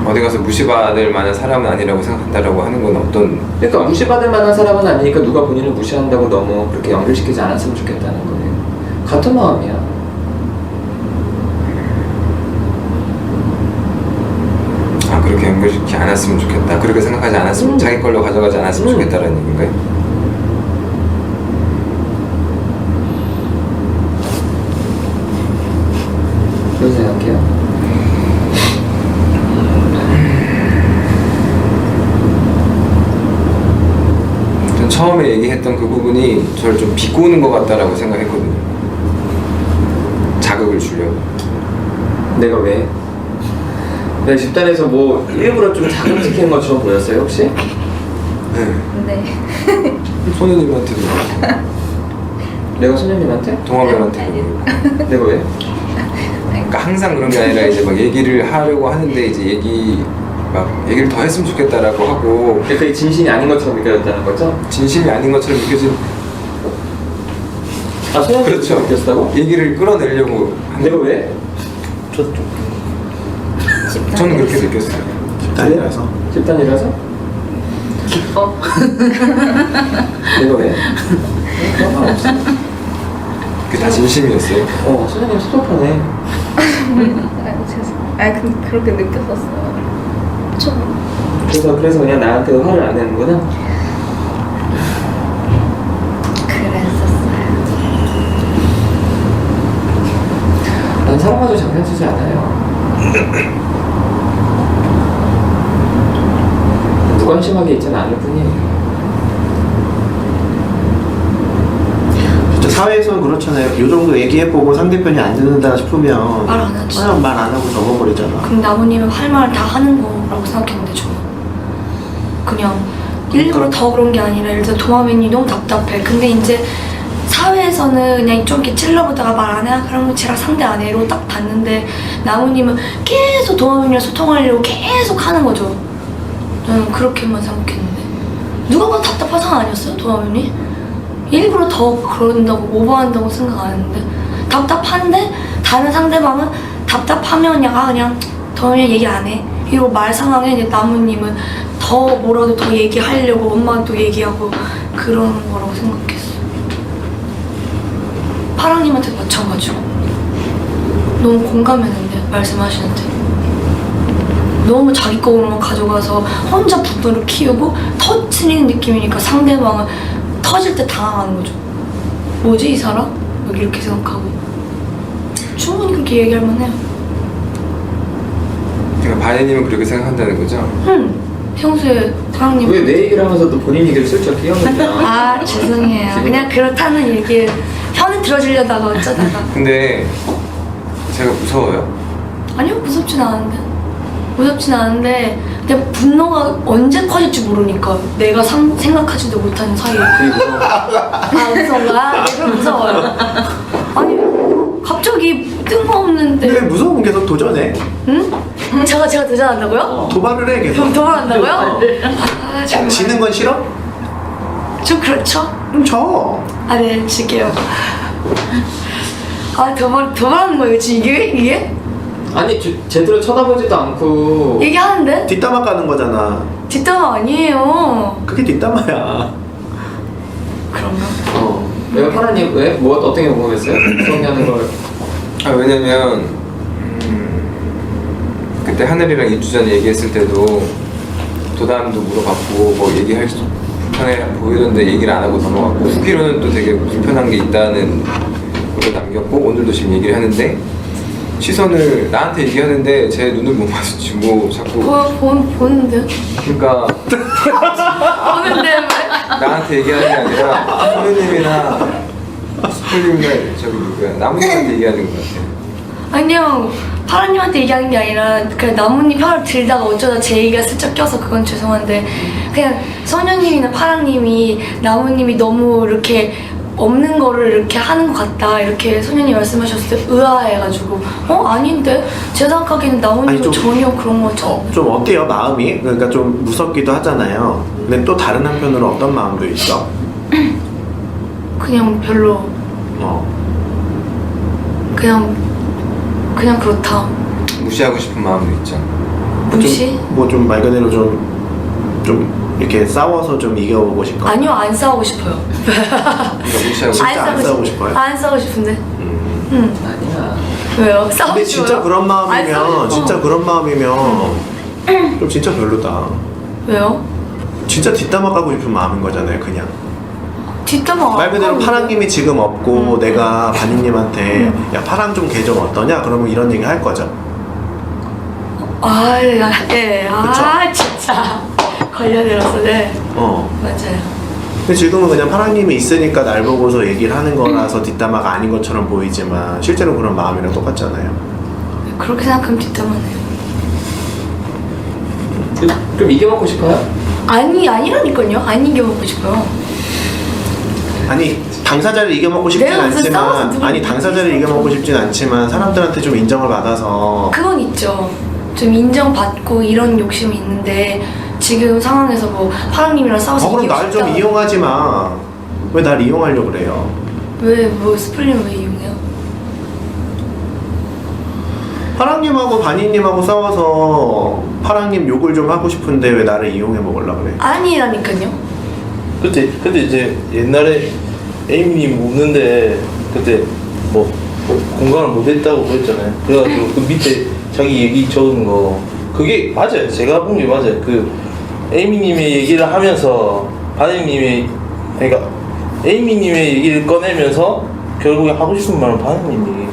어디 가서 무시받을 만한 사람은 아니라고 생각한다라고 하는 건 어떤? 그러니까 무시받을 만한 사람은 아니니까 누가 본인을 무시한다고 너무 그렇게 연결시키지 않았으면 좋겠다는 거예요. 같은 마음이야. 아 그렇게 연결시키지 않았으면 좋겠다. 그렇게 생각하지 않았으면 자기 걸로 가져가지 않았으면 좋겠다라는 얘기인가요? 그런 생각해요. 처음에 얘기했던 그 부분이 저를 좀 비꼬는 것 같다라고 생각했거든요. 자극을 주려고. 내가 왜? 내 집단에서 뭐 일부러 좀 자극시키는 것처럼 보였어요 혹시? 네. 네. 소녀님한테도 그렇고 내가 소녀님한테? 동화별한테도 그렇고. 내가 왜? 그러니까 항상 그런 게 아니라 이제 막 얘기를 하려고 하는데 이제 얘기를 더 했으면 좋겠다라고 하고 그게 진심이 아닌 것처럼 느껴졌다는 거죠? 진심이 아닌 것처럼 느껴진. 아 소녀님 그렇죠. 느꼈다고? 얘기를 끌어내려고 하는. 내가 왜? 저도 좀 저는 그렇게 느꼈어요. 집단이라서. 집단이라서? 기뻐? 내가 왜? 그런 말 없어. 그게 다 진심이었어요. 소녀님 소독하네. 근데 그렇게 느꼈었어요. 그래서 그냥 나한테 화를 안 내는구나? 그랬었어요. 난 사람마저 장난치지 않아요. 무관심하게 있지는 않을 뿐이에요. 진짜 사회에서는 그렇잖아요. 요 정도 얘기해보고 상대편이 안 듣는다 싶으면 말 안 하지. 그냥 말 안 하고 접어버리잖아. 그럼 나무님은 할 말을 다 하는 거라고 생각했는데 저는 그냥 일부러 더 그런 게 아니라 예를 들어 도마뱀이 너무 답답해. 근데 이제 사회에서는 그냥 좀 이렇게 찔러보다가 말 안 해? 그러면 제가 상대 안 해. 이러고 딱 닿는데 나무님은 계속 도마뱀이랑 소통하려고 계속 하는 거죠. 저는 그렇게만 생각했는데 누가 봐도 답답한 상황 아니었어요? 도마뱀이? 일부러 더 그런다고 오버한다고 생각 안 했는데 답답한데 다른 상대방은 답답하면 그냥 도마뱀이 얘기 안 해. 이러고 말 상황에 이제 나무님은 더 뭐라도 더 얘기하려고 엄마도 얘기하고 그런 거라고 생각했어요. 파랑님한테도 마찬가지고 너무 공감했는데 말씀하시는데 너무 자기 거로만 가져가서 혼자 분노를 키우고 터트리는 느낌이니까 상대방은 터질 때 당황하는 거죠. 뭐지 이 사람? 막 이렇게 생각하고 충분히 그렇게 얘기할 만해요. 그러니까 바예님은 그렇게 생각한다는 거죠? 평소에 파랑님 왜 내 얘기를 하면서도 본인 얘기를 슬쩍 끼얹느냐? 아 죄송해요. 그냥 그렇다는 얘기를 편히 들어주려다가 어쩌다가 근데 제가 무서워요. 아니요 무섭진 않은데 근데 분노가 언제 커질지 모르니까 내가 생각하지도 못하는 사이에 그게 무서워. 아 무서운가? 그럼 무서워요. 아니 갑자기 뜬금없는데 근데 무서우면 계속 도전해. 응? 제가 도전한다고요? 도발을 해 계속. 그럼 도발한다고요? 아 정말 지는 건 싫어? 좀 그렇죠? 그럼 져. 아 네 질게요. 아 도발하는 거예요 지금 이게? 아니 제대로 쳐다보지도 않고 얘기하는데? 뒷담화 까는 거잖아. 뒷담화 아니에요. 그게 뒷담화야. 그런가? 내가 파라님 왜? 뭐 어떤 게 궁금했어요? 수업하는 걸. 왜냐면 그때 하늘이랑 2주 전에 얘기했을 때도 도담도 물어봤고 뭐 얘기할 수 불편해 보이던데 얘기를 안 하고 넘어갔고 후기로는 또 되게 불편한 게 있다는 걸 남겼고 오늘도 지금 얘기를 하는데 시선을 나한테 얘기하는데 제 눈을 못 마주치고 자꾸 보는데? 그러니까 보는데 왜? 나한테 얘기하는 게 아니라 선생님이나 스쿨님이나 저기 누구야 나무님한테 얘기하는 것 같아요. 아니요 파라님한테 얘기하는 게 아니라 그냥 나무님 편을 들다가 어쩌다 제 얘기가 슬쩍 껴서 그건 죄송한데 그냥 소녀님이나 파랑님이 나무님이 너무 이렇게 없는 거를 이렇게 하는 것 같다 이렇게 소녀님 말씀하셨을 때 의아해가지고 아닌데 제 생각하기에는 나무님은 아니, 좀- 전혀 그런 거죠. 좀 어때요 마음이? 그러니까 좀 무섭기도 하잖아요. 근데 또 다른 한편으로 어떤 마음도 있어? 그냥 별로 그냥 그렇다. 무시하고 싶은 마음도 있죠. 무시? 뭐 좀 말 그대로 좀 이렇게 싸워서 좀 이겨보고 싶고. 아니요 안 싸우고 싶어요. 그러니까 무시하고 진짜 안 싸우고 싶어요? 안 싸우고 싶은데. 아니야. 왜요? 싸우고 근데 싶어요? 진짜 그런 안 싸우고 마음이면 진짜 그런 마음이면 좀 진짜 별로다. 왜요? 진짜 뒷담화 까고 싶은 마음인 거잖아요, 그냥. 뒷담화 말 그대로 안 파랑님이 지금 없고 내가 반님님한테 야 파랑 좀 걔 좀 어떠냐? 그러면 이런 얘기 할 거죠. 네. 그쵸? 진짜 걸려들었어. 네. 어. 맞아요. 근데 지금은 그냥 파랑님이 있으니까 날 보고서 얘기를 하는 거라서 뒷담화가 아닌 것처럼 보이지만 실제로 그런 마음이랑 똑같잖아요. 그렇게 생각하면 뒷담화네요. 그럼 이겨먹고 싶어요? 아니라니까요. 안 이겨먹고 싶어요. 아니 당사자를 이겨먹고 싶진 내가 무슨 싸워서 않지만 누굴 아니 당사자를 이겨먹고 싶진 않지만 사람들한테 좀 인정을 받아서 그건 있죠. 좀 인정받고 이런 욕심이 있는데 지금 상황에서 뭐 파랑님이랑 싸워서 그럼 이기고 날 좀 싶다. 이용하지 마. 왜 날 이용하려고 그래요? 왜 스플릿을 왜 이용해요? 파랑님하고 바니님하고 싸워서 파랑님 욕을 좀 하고 싶은데 왜 나를 이용해 먹으려고 그래? 아니라니까요. 근데 이제 옛날에 에이미님 묻는데 그때 뭐 공감을 못했다고 그랬잖아요. 그래가지고 그 밑에 자기 얘기 적은 거 그게 맞아요. 제가 본 게 맞아요. 그 에이미님의 얘기를 하면서 바니님의 그러니까 에이미님의 얘기를 꺼내면서 결국에 하고 싶은 말은 바니님 얘기.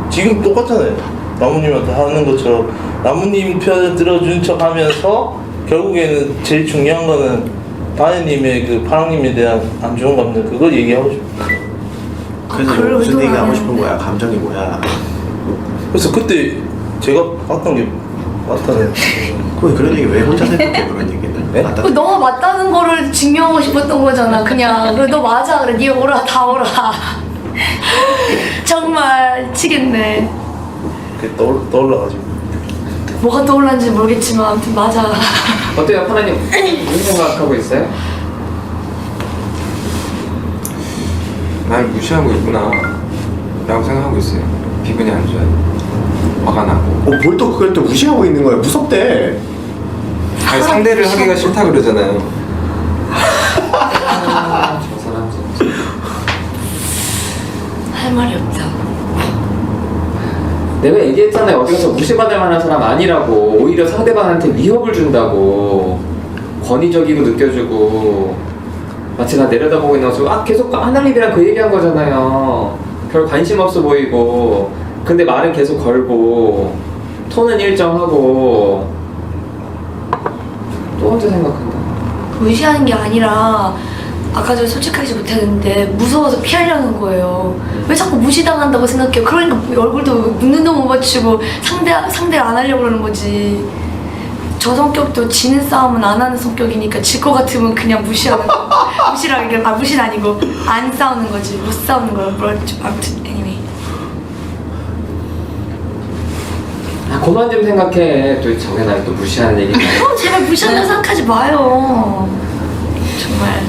지금 똑같잖아요. 나무님한테 하는 것처럼 나무님 편을 들어준 척 하면서 결국에는 제일 중요한 거는 바니님의 그 파랑님에 대한 안 좋은 감정 그걸 얘기하고 싶어요. 그래서 그걸 무슨 의도는 얘기 하고 안 싶은 했는데. 거야? 감정이 뭐야? 그래서 그때 제가 봤던 게 맞다네요. 그런 얘기 왜 혼자 생각해 그런 얘기는? 네? 맞다. 그 너가 맞다는 거를 증명하고 싶었던 거잖아. 그냥 그래 너 맞아. 그래 니 오라 다 오라. 정말 치겠네. 그게 떠올라가지고. 뭐가 떠올랐는지 모르겠지만 아무튼 맞아. 어때요, 파라님? 무슨 생각하고 있어요? 날 무시하고 있구나 라고 생각하고 있어요. 기분이 안 좋아요. 화가 나고. 뭘 또 그걸 또 무시하고 있는 거야? 무섭대. 아니, 상대를 하기가 싫다 그러잖아요. 저 사람 진짜. 할 말이 없다. 내가 얘기했잖아요. 어디 가서 무시받을 만한 사람 아니라고. 오히려 상대방한테 위협을 준다고. 권위적이고 느껴지고. 마치 나 내려다보고 있는 것처럼 계속 하나님이랑 그 얘기한 거잖아요. 별 관심 없어 보이고. 근데 말은 계속 걸고. 톤은 일정하고. 또 혼자 생각한다. 무시하는 게 아니라 아까 전에 솔직하지 못했는데 무서워서 피하려는 거예요. 왜 자꾸 무시당한다고 생각해요? 그러니까 얼굴도 눈도 못 맞추고 상대 안 하려고 그러는 거지. 저 성격도 지는 싸움은 안 하는 성격이니까 질 것 같으면 그냥 무시하는 거. 무시는 아니고 안 싸우는 거지. 못 싸우는 거야. 아무튼 anyway. 그만 좀 생각해. 또 저게 날 또 무시하는 얘기가. 제발 무시한다고 생각하지 마요. 정말.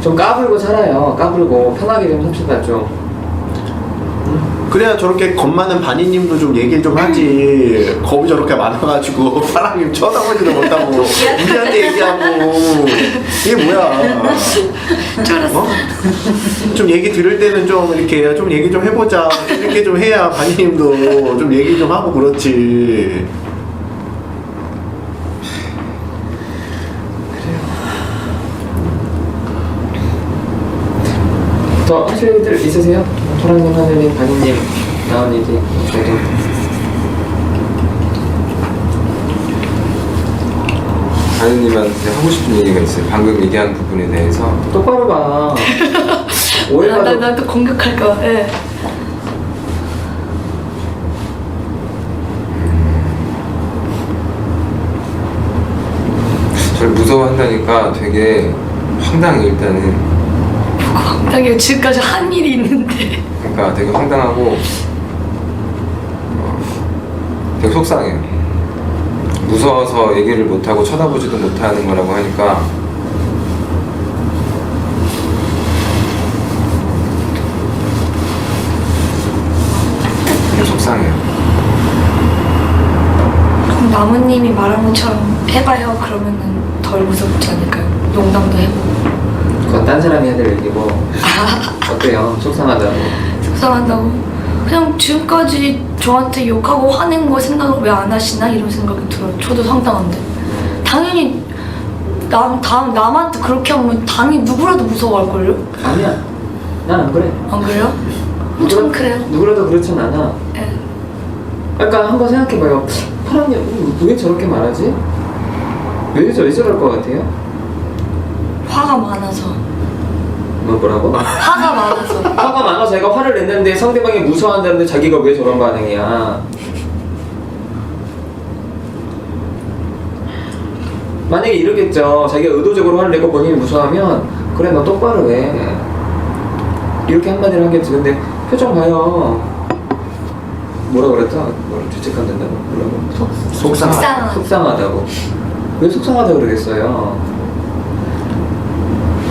좀 까불고 살아요. 까불고 편하게 좀 삽시다 좀. 그래야 저렇게 겁 많은 바니님도 좀 얘기를 좀 하지. 겁이 저렇게 많아가지고 파랑님 쳐다보지도 못하고 우리한테 얘기하고 이게 뭐야? 쫄았어. 어? 좀 얘기 들을 때는 좀 이렇게 좀 얘기 좀 해보자 이렇게 좀 해야 바니님도 좀 얘기 좀 하고 그렇지. 더 하실 일들 있으세요? 토랑님, 하늘님, 바니님, 나은이지 저도. 바니님한테 하고 싶은 얘기가 있어요. 방금 얘기한 부분에 대해서. 똑바로 봐. 오해가 나 또 공격할까 봐. 예. 저를 무서워한다니까 되게 황당해 일단은. 당연히 지금까지 한 일이 있는데. 그러니까 되게 황당하고 되게 속상해요. 무서워서 얘기를 못하고 쳐다보지도 못하는 거라고 하니까 되게 속상해요. 그럼 나무님이 말한 것처럼 해봐요. 그러면은 덜 무섭지 않을까요? 농담도 해보고. 그건 딴 사람이 해야 될 얘기고. 어때요? 속상하다고. 속상한다고. 그냥 지금까지 저한테 욕하고 화낸 거 생각을 왜 안 하시나 이런 생각이 들어요. 저도 상당한데. 당연히 남한테 그렇게 하면 당연히 누구라도 무서워할걸요? 아니야. 난 안 그래. 안 그래요? 전 그래요. 누구라도 그렇진 않아. 예. 약간 한번 생각해봐요. 파랑님 왜 저렇게 말하지? 왜 저럴 것 같아요? 화가 많아서. 뭐라고? 화가 많아서. 화가 많아서 자기가 화를 냈는데 상대방이 무서워한다는데 자기가 왜 저런 반응이야? 만약에 이러겠죠. 자기가 의도적으로 화를 내고 본인이 무서워하면 그래 너 똑바로 해 이렇게 한마디를 하겠지. 근데 표정 봐요. 뭐라 그랬다? 뭐라 죄책감된다고? 뭐라고? 속상하다고. 왜 속상하다고 그러겠어요?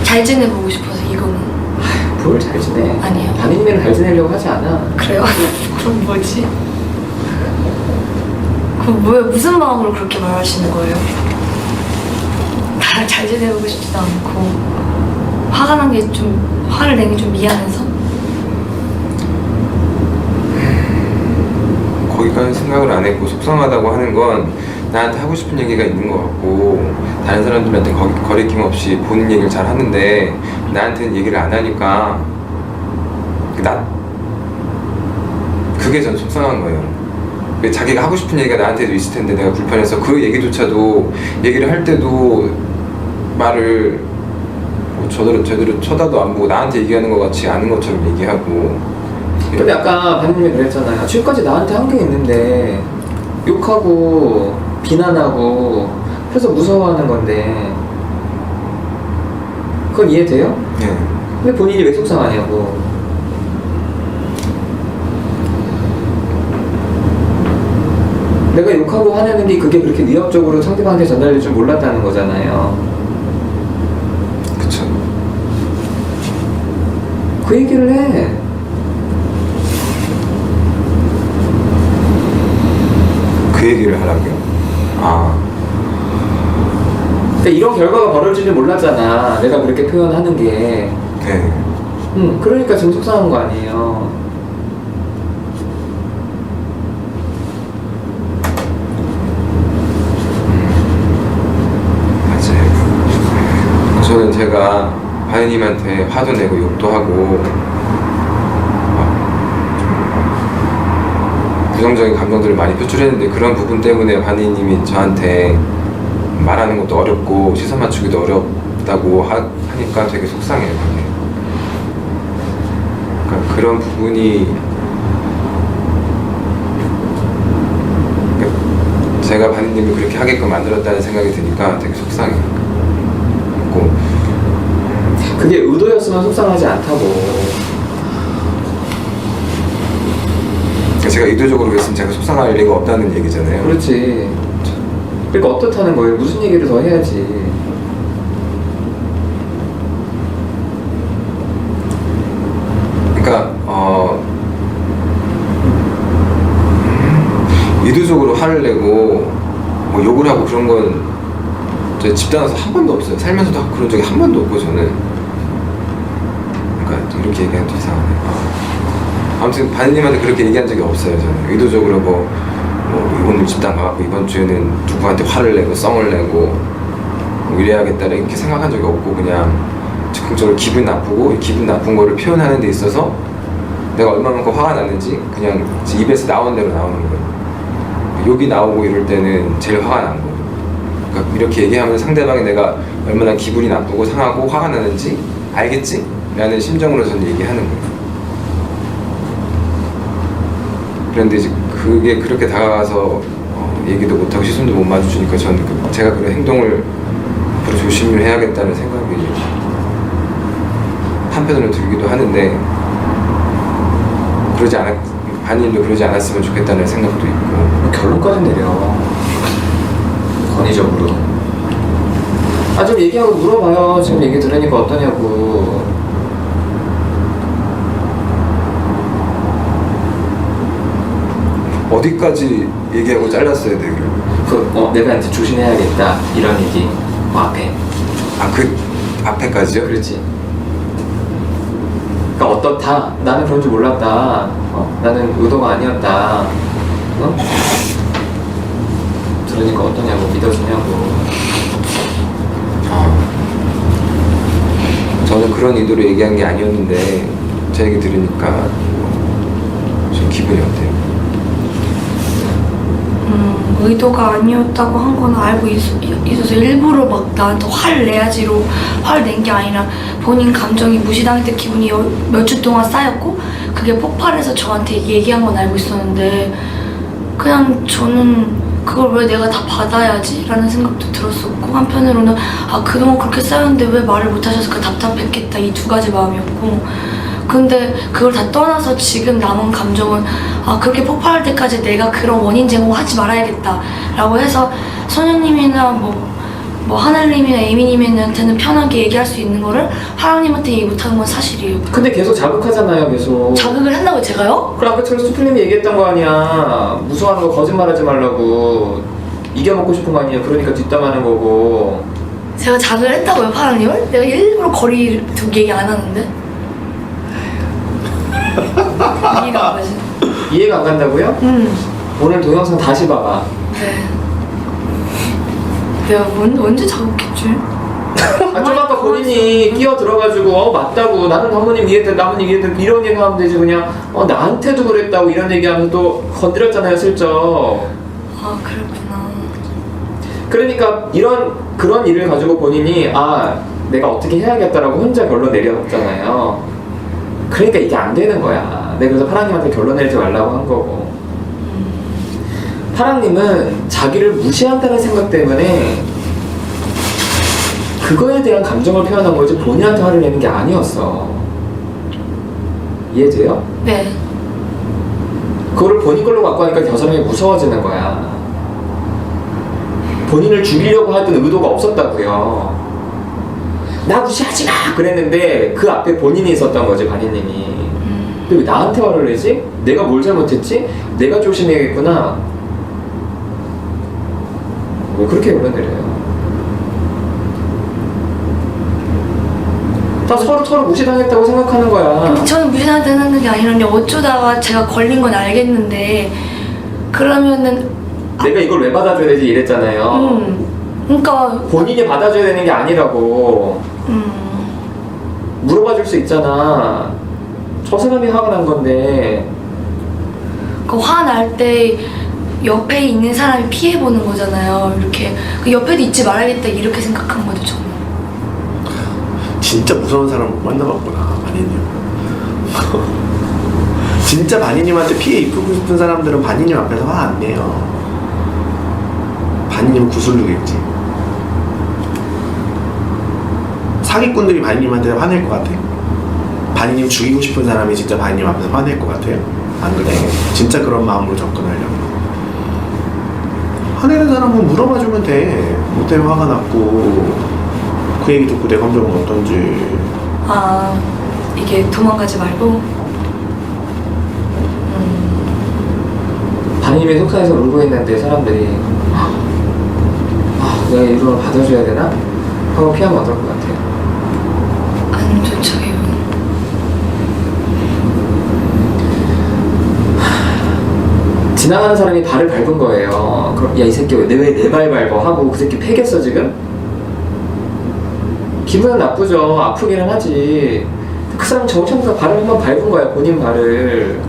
잘 지내보고 싶어서 이거는. 뭘 잘 지내? 아니에요. 반인님이랑 잘 지내려고 하지 않아. 그래요? 그럼 뭐지? 그럼 왜 무슨 마음으로 그렇게 말하시는 거예요? 나랑 잘 지내보고 싶지도 않고 화가 난 게 좀 화를 내기 좀 미안해서. 거기까지 생각을 안 했고 속상하다고 하는 건 나한테 하고 싶은 얘기가 있는 것 같고 다른 사람들한테 거리낌 없이 본인 얘기를 잘 하는데 나한테는 얘기를 안 하니까 그게 전 속상한 거예요. 자기가 하고 싶은 얘기가 나한테도 있을 텐데 내가 불편해서 그 얘기조차도 얘기를 할 때도 말을 뭐 제대로 쳐다도 안 보고 나한테 얘기하는 것 같이 아는 것처럼 얘기하고. 근데 아까 반인님이 그랬잖아요. 지금까지 나한테 한 게 있는데 욕하고 비난하고 그래서 무서워하는 건데 그건 이해돼요? 네. 근데 본인이 왜 속상하냐고. 내가 욕하고 화내는데 그게 그렇게 위협적으로 상대방한테 전달될 줄 몰랐다는 거잖아요. 그쵸. 그 얘기를 해. 그 얘기를 하라고요? 그러니까 이런 결과가 벌어질 줄 몰랐잖아. 내가 그렇게 표현하는 게. 네. 그러니까 지금 속상한 거 아니에요. 맞아요. 저는 제가 바이님한테 화도 내고 욕도 하고 부정적인 감정들을 많이 표출했는데 그런 부분 때문에 바니님이 저한테 말하는 것도 어렵고 시선 맞추기도 어렵다고 하니까 되게 속상해요. 그게. 그러니까 그런 부분이 그러니까 제가 바니님을 그렇게 하게끔 만들었다는 생각이 드니까 되게 속상해요. 그리고 그게 의도였으면 속상하지 않다고. 제가 의도적으로 그랬으면 제가 속상할 리가 없다는 얘기잖아요. 그렇지. 그러니까 어떻다는 거예요? 무슨 얘기를 더 해야지. 그러니까 의도적으로 화를 내고 뭐 욕을 하고 그런 건 제 집단 와서 한 번도 없어요. 살면서도 그런 적이 한 번도 없고 저는. 그러니까 이렇게 얘기하면 또 이상하네. 아무튼 바니님한테 그렇게 얘기한 적이 없어요. 저는 의도적으로 뭐 오늘 집단 가갖고 이번 주에는 누구한테 화를 내고 썽을 내고 뭐 이래야겠다 이렇게 생각한 적이 없고 그냥 즉흥적으로 기분 나쁘고 이 기분 나쁜 거를 표현하는 데 있어서 내가 얼마만큼 화가 났는지 그냥 입에서 나오는 대로 나오는 거예요. 욕이 나오고 이럴 때는 제일 화가 난 거예요. 그러니까 이렇게 얘기하면 상대방이 내가 얼마나 기분이 나쁘고 상하고 화가 나는지 알겠지? 라는 심정으로 저는 얘기하는 거예요. 그런데 이제 그게 그렇게 다가가서 얘기도 못하고 시선도 못 마주치니까 저는 제가 그런 행동을 앞으로 조심을 해야겠다는 생각이 한편으로 들기도 하는데 바니님도 그러지 않았으면 좋겠다는 생각도 있고. 결론까지 내려. 권위적으로. 좀 얘기하고 물어봐요. 지금 얘기 들으니까 어떠냐고. 어디까지 얘기하고 잘랐어야 돼요? 내가 이제 조심해야겠다. 이런 얘기. 앞에. 그 앞에까지요? 그렇지. 그러니까 어떻다. 나는 그런 줄 몰랐다. 나는 의도가 아니었다. 들으니까 어떠냐고. 믿어주냐고. 저는 그런 의도로 얘기한 게 아니었는데 제 얘기 들으니까 좀 기분이 어때요? 의도가 아니었다고 한 건 알고 있어서 일부러 막 나한테 화를 내야지로 화를 낸 게 아니라 본인 감정이 무시당했던 기분이 몇 주 동안 쌓였고 그게 폭발해서 저한테 얘기한 건 알고 있었는데 그냥 저는 그걸 왜 내가 다 받아야지? 라는 생각도 들었었고 한편으로는 그동안 그렇게 쌓였는데 왜 말을 못 하셔서 답답했겠다 이 두 가지 마음이었고 근데 그걸 다 떠나서 지금 남은 감정은 그렇게 폭발할 때까지 내가 그런 원인 제공하지 말아야겠다 라고 해서 선영님이나 뭐 하늘님이나 에이미님한테는 편하게 얘기할 수 있는 거를 하랑님한테 얘기 못하는 건 사실이에요. 근데 계속 자극하잖아요, 계속. 자극을 한다고 제가요? 그래, 아까처럼 수플님이 얘기했던 거 아니야. 무서워하는 거 거짓말하지 말라고. 이겨먹고 싶은 거 아니에요. 그러니까 뒷담하는 거고. 제가 자극을 했다고요, 파랑님을? 내가 일부러 거리 두고 얘기 안 하는데? 이해가 안 가지? 이해가 안 간다고요? 오늘 동영상 다시 봐봐. 네. 내가 언제 자극했지? 좀 아까 본인이 끼어 들어가지고 맞다고 나는 사모님 이해돼 나무님 이해돼 이런 얘기 하면 되지 그냥 나한테도 그랬다고 이런 얘기하면 또 건드렸잖아요 슬쩍. 그렇구나. 그러니까 그런 일을 가지고 본인이 내가 어떻게 해야겠다라고 혼자 결론 내렸잖아요. 그러니까 이게 안 되는 거야. 내가 그래서 파랑님한테 결론 내리지 말라고 한 거고. 파랑님은 자기를 무시한다는 생각 때문에 그거에 대한 감정을 표현한 거지 본인한테 화를 내는 게 아니었어. 이해돼요? 네. 그거를 본인 걸로 갖고 하니까 저 사람이 무서워지는 거야. 본인을 죽이려고 하던 의도가 없었다고요. 나 무시하지 마! 그랬는데 그 앞에 본인이 있었던 거지, 바니님이. 근데 왜 나한테 화를 내지? 내가 뭘 잘못했지? 내가 조심해야겠구나. 왜 그렇게 흘러내려요? 다 서로 무시당했다고 생각하는 거야. 저는 무시당했다는 게 아니라 어쩌다가 제가 걸린 건 알겠는데 그러면은 내가 이걸 왜 받아줘야 되지 이랬잖아요. 그러니까 본인이 받아줘야 되는 게 아니라고. 물어봐 줄 수 있잖아. 저 사람이 화가 난 건데. 그 화날 때 옆에 있는 사람이 피해 보는 거잖아요. 이렇게 그 옆에도 있지 말아야겠다 이렇게 생각한 거죠 저는. 진짜 무서운 사람 못 만나봤구나, 바니님. 진짜 바니님한테 피해 입히고 싶은 사람들은 바니님 앞에서 화 안 내요. 바니님은 구슬르겠지. 사기꾼들이 바니님한테 화낼 것 같아요. 바니님 죽이고 싶은 사람이 진짜 바니님 앞에서 화낼 것 같아요. 안 그래? 진짜 그런 마음으로 접근하려면. 화내는 사람은 물어봐주면 돼. 뭐 때문에 화가 났고 그 얘기 듣고 내 감정은 어떤지. 이게 도망가지 말고. 바님이 속상해서 울고 있는데 사람들이 내가 이걸 받아줘야 되나? 하고 피하면 어떨 것 같아요? 안 좋죠 이거. 지나가는 사람이 발을 밟은 거예요. 그럼 야 이 새끼 왜 내 발 밟아? 하고 그 새끼 패겠어 지금? 기분은 나쁘죠. 아프기는 하지. 그 사람 정신없어 발을 한번 밟은 거야 본인 발을.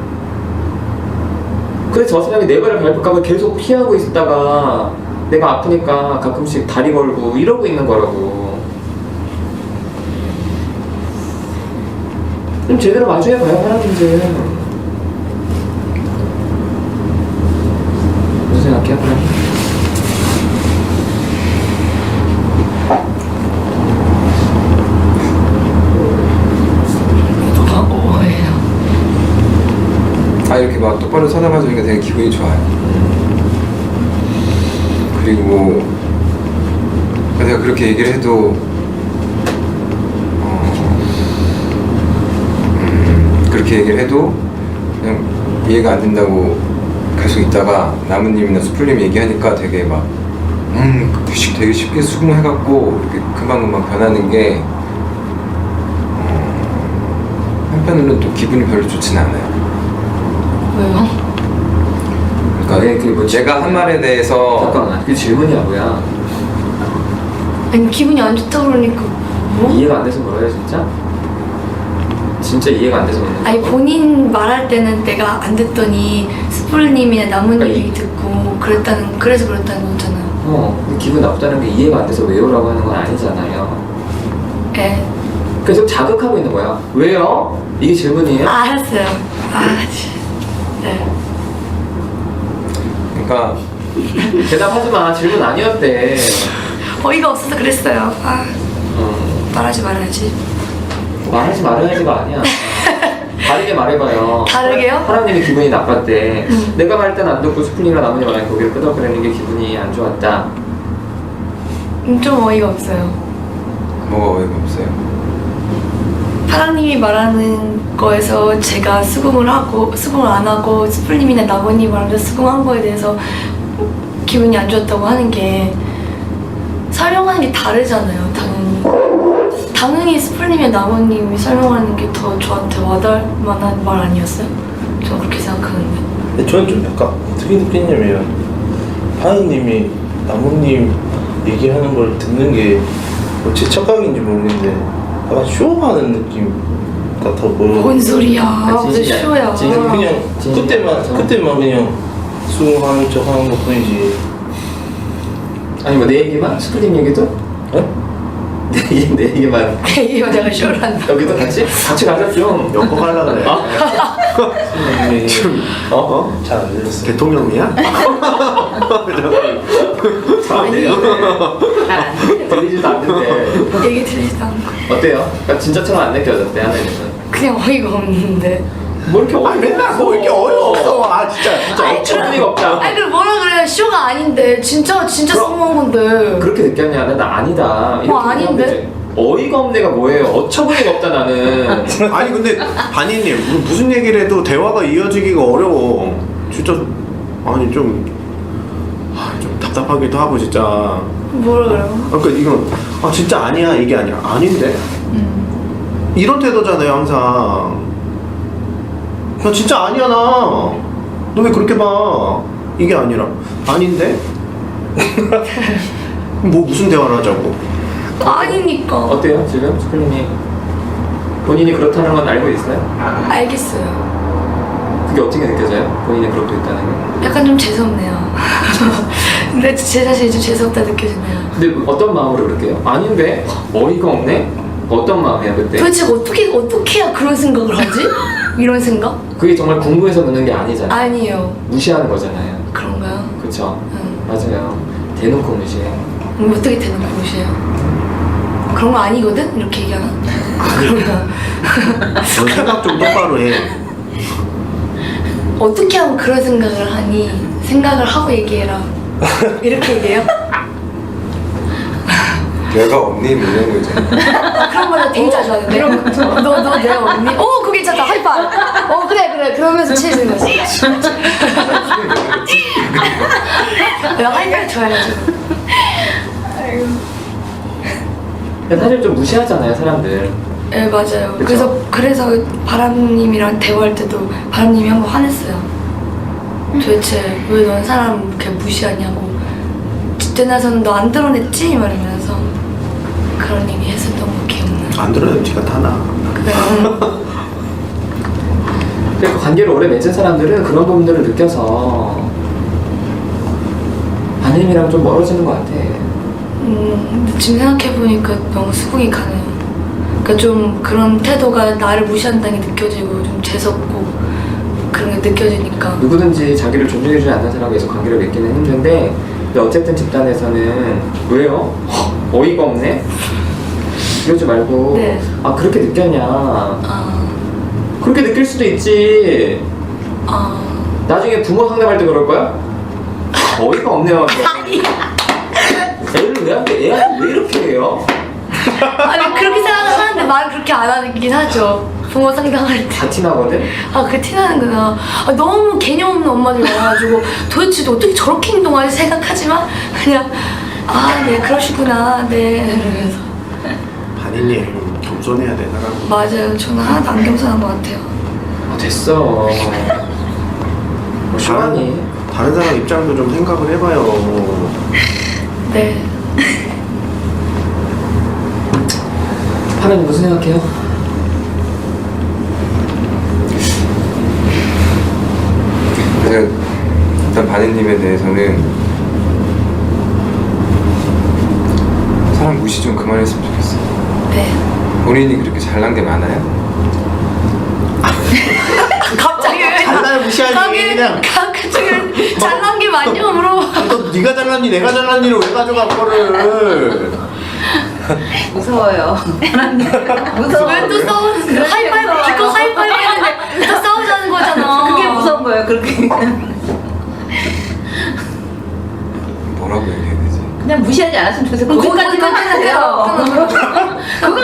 그래서 저 사람이 내 발을 밟을까봐 계속 피하고 있다가 내가 아프니까 가끔씩 다리 걸고 이러고 있는 거라고. 좀 제대로 마주해봐요 사람들 좀. 무슨 생각해요? 이렇게 막 똑바로 쳐다봐 주니까 되게 기분이 좋아요. 그리고 내가 그렇게 얘기를 해도 그렇게 얘기를 해도 그냥 이해가 안 된다고 계속 있다가 나무님이나 수풀님 얘기하니까 되게 막 되게 쉽게 수긍해갖고 이렇게 금방금방 변하는 게 한편으로는 또 기분이 별로 좋진 않아요. 왜요? 그러니까 그게 뭐 제가 한 말에 대해서 잠깐만 그게 질문이야 뭐야? 아니 기분이 안 좋다 그러니까 뭐? 이해가 안 돼서 그래요 진짜? 진짜 이해가 안 돼서 그러는 거야. 아니 본인 말할 때는 내가 안 듣더니 스프링님이나 나무님이 그러니까 듣고 그래서 그랬다는 거잖아요. 근데 기분 나쁘다는 게 이해가 안 돼서 왜요라고 하는 건 아니잖아요. 예. 계속 자극하고 있는 거야. 왜요? 이게 질문이에요? 알았어요. 네. 그러니까 대답하지 마. 질문 아니었대. 어이가 없어서 그랬어요. 말하지 말아야지. 말하지 말아야지가 아니야. 다르게 말해봐요. 다르게요? 사람님이 기분이 나빴대. 내가 말할 땐 안 듣고 스프링이랑 나머지 말하니 고개를 끄덕거리는 게 기분이 안 좋았다. 좀 어이가 없어요. 뭐가 어이가 없어요. 파랑님이 말하는 거에서 제가 수긍을 안 하고 스프링님이나 나머님 말하면서 수긍한 거에 대해서 기분이 안 좋았다고 하는 게 설명하는 게 다르잖아요. 당연히 스프링님이나 나머님이 설명하는 게 더 저한테 와닿을 만한 말 아니었어요? 저는 그렇게 생각하는데. 근데 저는 좀 약간 어떻게 느끼냐면 하느님이 나무님 얘기하는 걸 듣는 게 제 착각인지 모르겠는데 약간 쇼하는 느낌 같아 보여. 뭔 소리야? 무슨 진짜, 쇼야? 진짜 그냥 그때만 그냥 수긍하는 척 하는 것 뿐이지. 아니 뭐 내 얘기만? 스프링 얘기도? 네? 내 얘기만 이거 내가 쇼를 한다. 여기도 같이 가자 좀. 엮어가려고 그래. 잘안 들렸어. 대통령이야? 들리지도 않는데 얘기 들리지도 않고. 어때요? 그러니까 진짜처럼 안 느껴졌대 하나님은. 그냥 어이가 없는데. 뭐 이렇게 아 맨날 뭐 이렇게 어이없어. 아 진짜. 어처구니가 없다. 아니 그럼 뭐라 그래? 쇼가 아닌데 진짜 성공한 건데. 그렇게 느꼈냐? 나 아니다. 이렇게 아닌데? 얘기하면 되지. 어이가 없네가 뭐예요? 어처구니가 없다 나는. 아니 근데 반이님 무슨 얘기를 해도 대화가 이어지기가 어려워. 진짜 아니 좀 답답하기도 하고 진짜. 뭐라 그래요? 그러니까 이건 진짜 아니야 이게 아니라 아닌데. 이런 태도잖아요 항상. 야 진짜 아니야 나. 너 왜 그렇게 봐? 이게 아니라 아닌데. 뭐 무슨 대화를 하자고. 아니니까. 어때요 지금 스플린이 본인이 그렇다는 건 알고 있어요? 알겠어요. 그게 어떻게 느껴져요? 본인이 그렇게 있다는 게? 약간 좀 재수없네요. 근데 제 자신이 좀 재수없다 느껴지네요. 근데 어떤 마음으로 그렇게 해요? 아닌데? 어이가 없네? 어떤 마음이야 그때? 도대체 어떻게 해야 그런 생각을 하지? 이런 생각? 그게 정말 궁금해서 묻는 게 아니잖아요. 아니에요. 무시하는 거잖아요. 그런가요? 그쵸? 응. 맞아요. 대놓고 무시해. 어떻게 대놓고 무시해요? 그런 거 아니거든? 이렇게 얘기하나? 그런가? 너 생각 좀 똑바로 해. 어떻게 하면 그런 생각을 하니? 생각을 하고 얘기해라. 이렇게 얘기해요? 내가 언니 이런 거 있잖아. 그런 거는 되게 자주 하는데. 너 내가 언니? 그거 괜찮다. 하이파이. 그래. 그러면서 친해지는 거지. 내가 하이파이 좋아해가지고. 근데 사실 좀 무시하잖아요 사람들. 네 맞아요. 그쵸? 그래서 바람님이랑 대화할 때도 바람님이 한 번 화냈어요. 도대체 왜 넌 사람 이렇게 무시하냐고. 뒷전에서는 너 안 드러냈지? 이러면서 그런 얘기 했었던 거 기억나. 안 들어도 티가 타나. 그러니까 관계를 오래 맺은 사람들은 그런 부분들을 느껴서 반님이랑 좀 멀어지는 것 같아. 근데 지금 생각해보니까 너무 수긍이 가네요. 그러니까 좀 그런 태도가 나를 무시한다는 게 느껴지고 좀 재수없고 그런 게 느껴지니까. 누구든지 자기를 존중해주지 않는 사람에서 관계를 맺기는 힘든데 근데 어쨌든 집단에서는 왜요? 어이가 없네? 이러지 말고 네. 그렇게 느꼈냐. 그렇게 느낄 수도 있지. 나중에 부모 상담할 때 그럴 거야? 어이가 없네요. 애를 애한테 왜 이렇게 해요? 아니 그렇게 생각하는데 말을 그렇게 안 하긴 하죠. 부모 상담할 때. 다 티나거든? 그게 티나는구나. 너무 개념 없는 엄마들이 와가지고 도대체 너 어떻게 저렇게 행동하지 생각하지만 그냥 네 그러시구나 네 이러면서. 반인님 겸손해야 돼 사람. 맞아요. 저는 하나도 안 겸손한 것 같아요. 됐어. 뭐 시간이. 다른 사람 입장도 좀 생각을 해봐요. 네. 파란이 무슨 생각해요? 바니님에 대해서는 사람 무시 좀 그만했으면 좋겠어요. 네. 본인이 그렇게 잘난 게 많아요? 갑자기 잘나요 무시하니 그냥. 갑자기 잘난 게 많냐고 물어봐. 또 네가 잘났니 내가 잘났니를 왜 가져가 그거를. 무서워요. 무서워. 왜 또 싸우는 거야? 하이파이브 이거 하이파이브 했는데 또 싸우자는 거잖아. 그게 무서운 거예요. 그렇게 뭐라고 얘기해야 되지? 그냥 무시하지 않았으면 좋겠어요. 그거까지만 하면 돼요.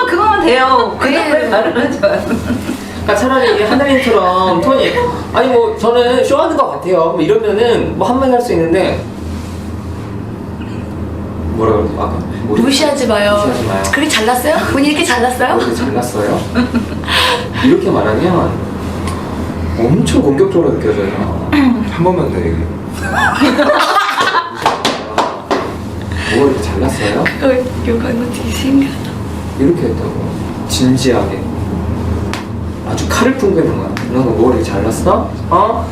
그거만 돼요. 그냥 왜 말을 하지 마요. 그러니까 차라리 이게 하나님처럼 톤이 아니 뭐 저는 쇼하는 것 같아요. 뭐 이러면은 뭐 한마디 할 수 있는데 뭐라 그러지 아까 무시하지 마요. 무시하지 마요. 그렇게 잘났어요? 본인 이렇게 잘났어요? 이렇게 잘났어요? 이렇게 말하면 엄청 공격적으로 느껴져요. 한 번만 더 얘기해. 뭐 이렇게 잘났어요? 요거는 되게 신기하다. 이렇게 했다고 진지하게 아주 칼을 풍기는 거야. 너는 뭐 이렇게 잘났어? 어?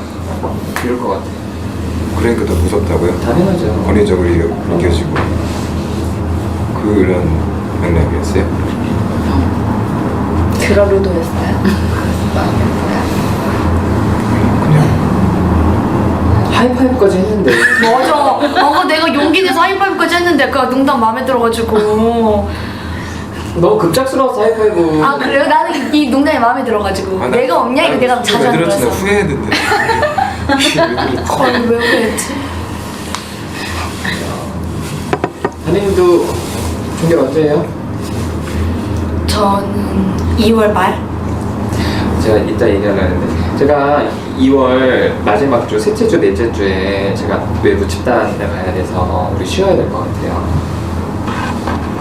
이럴 것 같아. 그러니까 더 무섭다고요? 당연하죠. 권위적으로 느껴지고 그런 맥락이었어요? 그럴 의도였어요? 그냥 하이파이브까지 했는데 맞아. 내가 용기 내서 하이파이브까지 했는데 그 농담 마음에 들어가지고. 너무 급작스러워서 하이파이브. 아 그래요? 나는 이 농담이 마음에 들어가지고. 아, 나- 내가 없냐 이거 내가 자주 왜 하는 들었지? 나 거라서. 후회했는데. 아니 왜 그랬지? 하나님도 종결 언제 해요? 저는 2월 말. 제가 이따 얘기하려고 했는데 제가 2월 마지막 주, 셋째 주, 넷째 주에 제가 외부 집단에 가야 돼서 우리 쉬어야 될 것 같아요.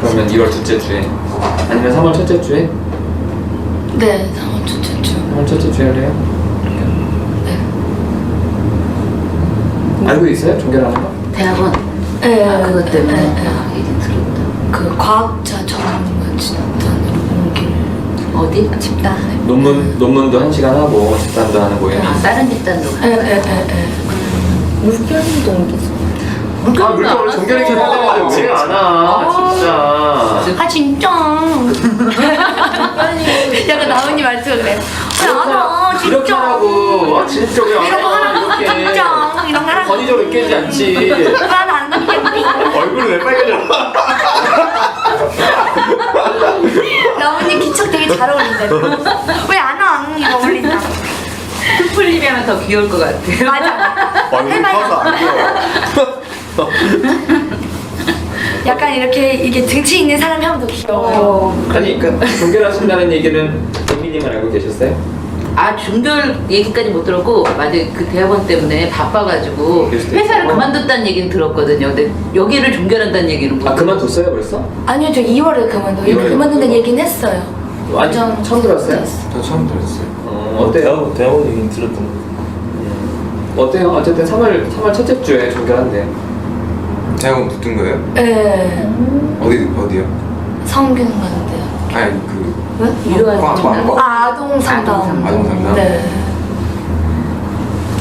그러면 2월 둘째 주에 아니면 3월 첫째 주에? 네, 3월 첫째 주. 3월 첫째 주에 할래요? 네. 알고 있어요? 종결하는 거? 대학원. 네. 그것 때문에 네. 얘기 들었다. 그 과학자 전문 집단으로 옮기는 어디? 집단에. 논문도 1시간 하고 집단도 하는 거예요. 아, 다른 집단도 가. 물결도 옮기죠. 아 물론 종결이긴 한데 왜 안 와? 진짜. 아 진짜. 약간 나은이 말투가 그래. 왜안 와? 진짜. 이렇게 하라고. 아 진짜 왜안 이런 거 하라고 와? 이렇게. 진짜. 이런 거 하라고. 권위적으로 느껴지지 않지. 난안 느껴. 얼굴이 왜 빨개져? 나은이 기척 되게 잘 어울린다. 왜안 와? 이거 어울린다. 풀풀님이 하면 더 귀여울 것 같아요. 맞아. 얼굴이 커서 안 귀여워. 약간 이렇게 이게 등치 있는 사람이 하면 더 귀여워. 아니 그 종결하신다는 얘기는 민민님은 알고 계셨어요? 아 중결 얘기까지 못 들었고 맞아요. 그 대학원 때문에 바빠가지고 그럴 수도 회사를 있고. 그만뒀다는 얘기는 들었거든요. 근데 여기를 종결한다는 얘기는 못 아 들었어요. 그만뒀어요 벌써? 아니요, 저 2월에 그만둬. 2월에 그만둔다는 얘기는 했어요. 아니 처음 들었어요? 저 처음 들었어요. 어때요? 대학원 얘기는 들었던 거. 어때요? 어쨌든 3월 첫째 주에 종결한대요. 대학원 붙은 거예요? 네. 어디요? 성균 가는데요. 아니 그 유효한 과- 상담. 아동 상담. 아동 상담? 네.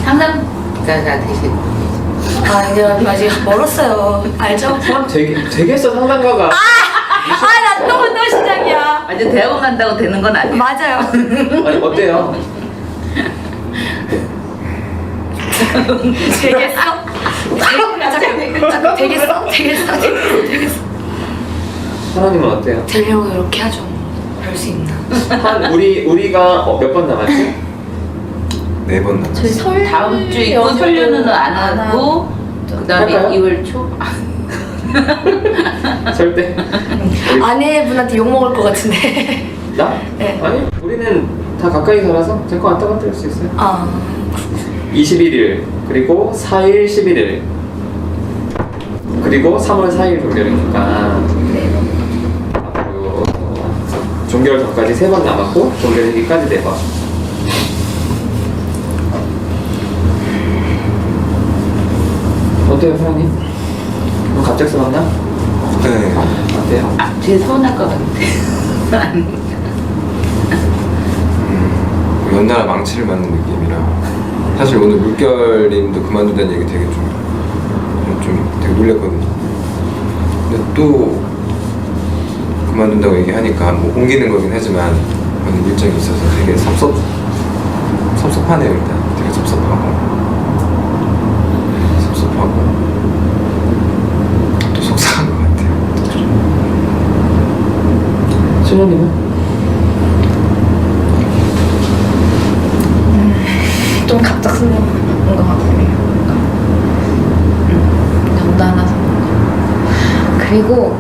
상담가가 되신 아, 근데 아직 멀었어요. 알죠? 사람 되겠어 상담가가. 아, 나 또 시작이야. 아직 대학원 간다고 되는 건 아니에요. 맞아요. 아니 어때요? 되겠어? 자꾸 되겠어? 되겠어? 하나님은 어때요? 되려고 이렇게 하죠. 별 수 있나? 한 우리가 몇 번 남았지? 4번 남았어요. 저희 설 다음 주 있고 설료는 안 하고 그다음에 할까요? 2월 초. 절대. 아내분한테 욕 먹을 것 같은데. 나? 네. 아니 우리는 다 가까이 살아서 제거 왔다 갔다 할 수 있어요. 아, 21일 그리고 4일 11일 그리고 3월 4일 종결이니까 앞으로 종결 전까지 3번 남았고 종결일기까지 4번. 어때요 사장님? 너무 갑작스럽나? 네. 어때요? 아, 제 서운할 것 같아. 연달아 망치를 맞는 느낌이라 사실 오늘 물결님도 그만둔다는 얘기 되게 되게 놀랬거든요. 근데 또 그만둔다고 얘기하니까 뭐 옮기는 거긴 하지만 저는 일정이 있어서 되게 섭섭하네요. 일단 되게 섭섭하고 또 속상한 것 같아요. 신현님은? 좀 갑작스러운 것 같긴 해요. 연달아서 그리고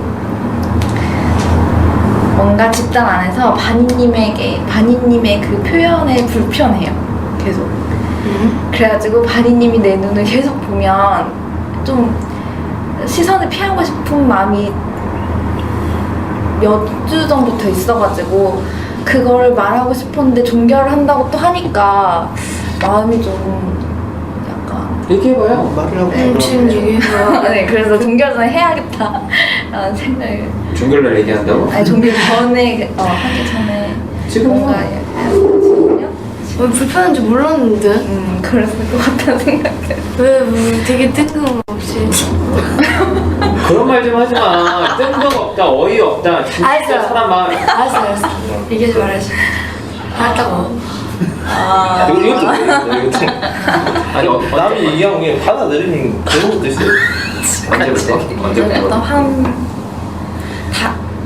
뭔가 집단 안에서 바니님의 그 표현에 불편해요. 계속. 그래가지고 바니님이 내 눈을 계속 보면 좀 시선을 피하고 싶은 마음이 몇 주 전부터 있어가지고 그걸 말하고 싶었는데 종결을 한다고 또 하니까 마음이 좀 약간 얘기해봐요. 말을 하고 지금 얘기해요. 네, 그래서 종결 전에 해야겠다라는 생각을. 종결날 얘기한다고? 아니 종결 전에 하기 전에 지금 뭔가 해야겠거든요. 왜 불편한지 몰랐는데. 그랬을 것 같다는 생각을. 왜 되게 뜬금없이. 그런 말 좀 하지 마. 뜬금없다, 어이없다. 진짜 알았어요. 사람 마음. 알았어. 얘기하지 말아야지. 알았다고. 이것도 아니 남이 얘기하면 그냥 받아들이는 그런 것도 있어요. 언제부터? 일단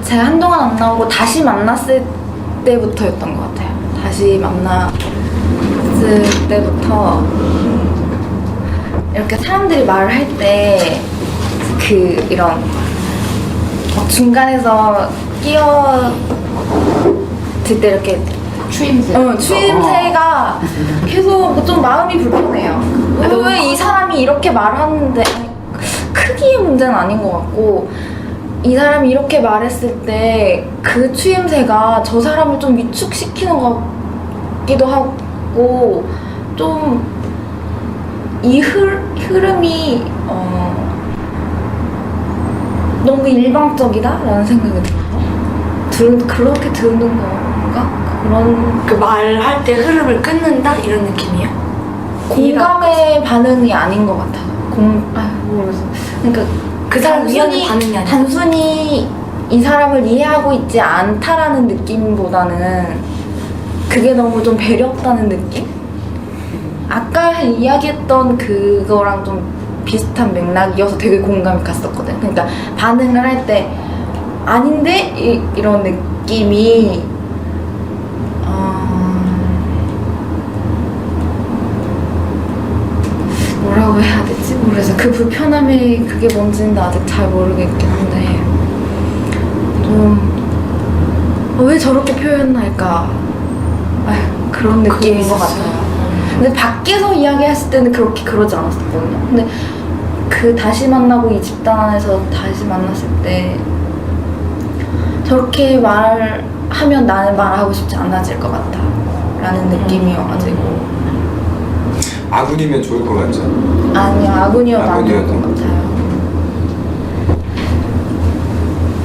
제가 한동안 안 나오고 다시 만났을 때부터였던 것 같아요. 다시 만났을 때부터 이렇게 사람들이 말을 할 때 이런 중간에서 끼어들 때 이렇게 추임새가 계속 좀 마음이 불편해요. 왜 이 사람이 이렇게 말하는데 크기의 문제는 아닌 것 같고 이 사람이 이렇게 말했을 때 그 추임새가 저 사람을 좀 위축시키는 것 같기도 하고 좀 이 흐름이 너무 일방적이다라는 생각이 들어요. 그렇게 듣는 건가? 그런 그 말할 때 흐름을 끊는다 이런 느낌이야? 공감의 반응이 아닌 것 같아요. 모르겠어. 그러니까 그 사람 위하는 반응이 아니야. 단순히 이 사람을 이해하고 있지 않다라는 느낌보다는 그게 너무 좀 배려 없다는 느낌? 아까 이야기했던 그거랑 좀 비슷한 맥락이어서 되게 공감이 갔었거든. 그러니까 반응을 할 때 아닌데 이런 느낌이 뭐라고 해야 되지? 모르겠어요. 그 불편함이 그게 뭔지는 아직 잘 모르겠긴 한데 좀 왜 저렇게 표현할까? 그런 느낌인 것 같아요. 근데 밖에서 이야기했을 때는 그러지 않았었거든요. 근데 그 다시 만나고 이 집단 안에서 다시 만났을 때 저렇게 말하면 나는 말하고 싶지 않아질 것 같아 라는 느낌이어가지고 아군이면 좋을 것 같죠? 아니요, 아군이어도 안 좋을 것 아군이어도. 같아요.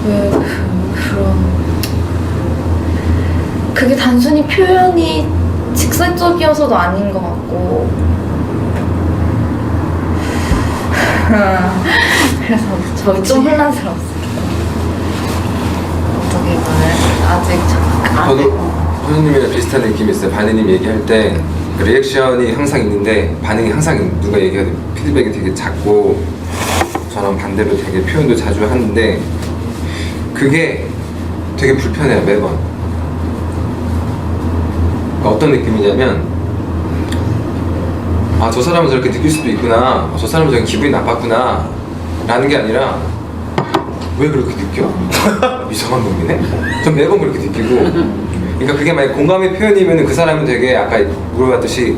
왜 그게 단순히 표현이 직설적이어서도 아닌 것 같고 그래서 저희 좀 혼란스러웠어요. 어떻게 아직 저도 선생님이랑 비슷한 느낌이 있어요. 바니님 얘기할 때 리액션이 항상 있는데 반응이 항상 누가 얘기해도 피드백이 되게 작고 저는 반대로 되게 표현도 자주 하는데 그게 되게 불편해요. 매번. 그러니까 어떤 느낌이냐면 저 사람은 저렇게 느낄 수도 있구나, 저 사람은 저렇게 기분이 나빴구나 라는 게 아니라 왜 그렇게 느껴? 이상한 놈이네? 전 매번 그렇게 느끼고 그러니까 그게 만약 공감의 표현이면 그 사람은 되게 아까 물어봤듯이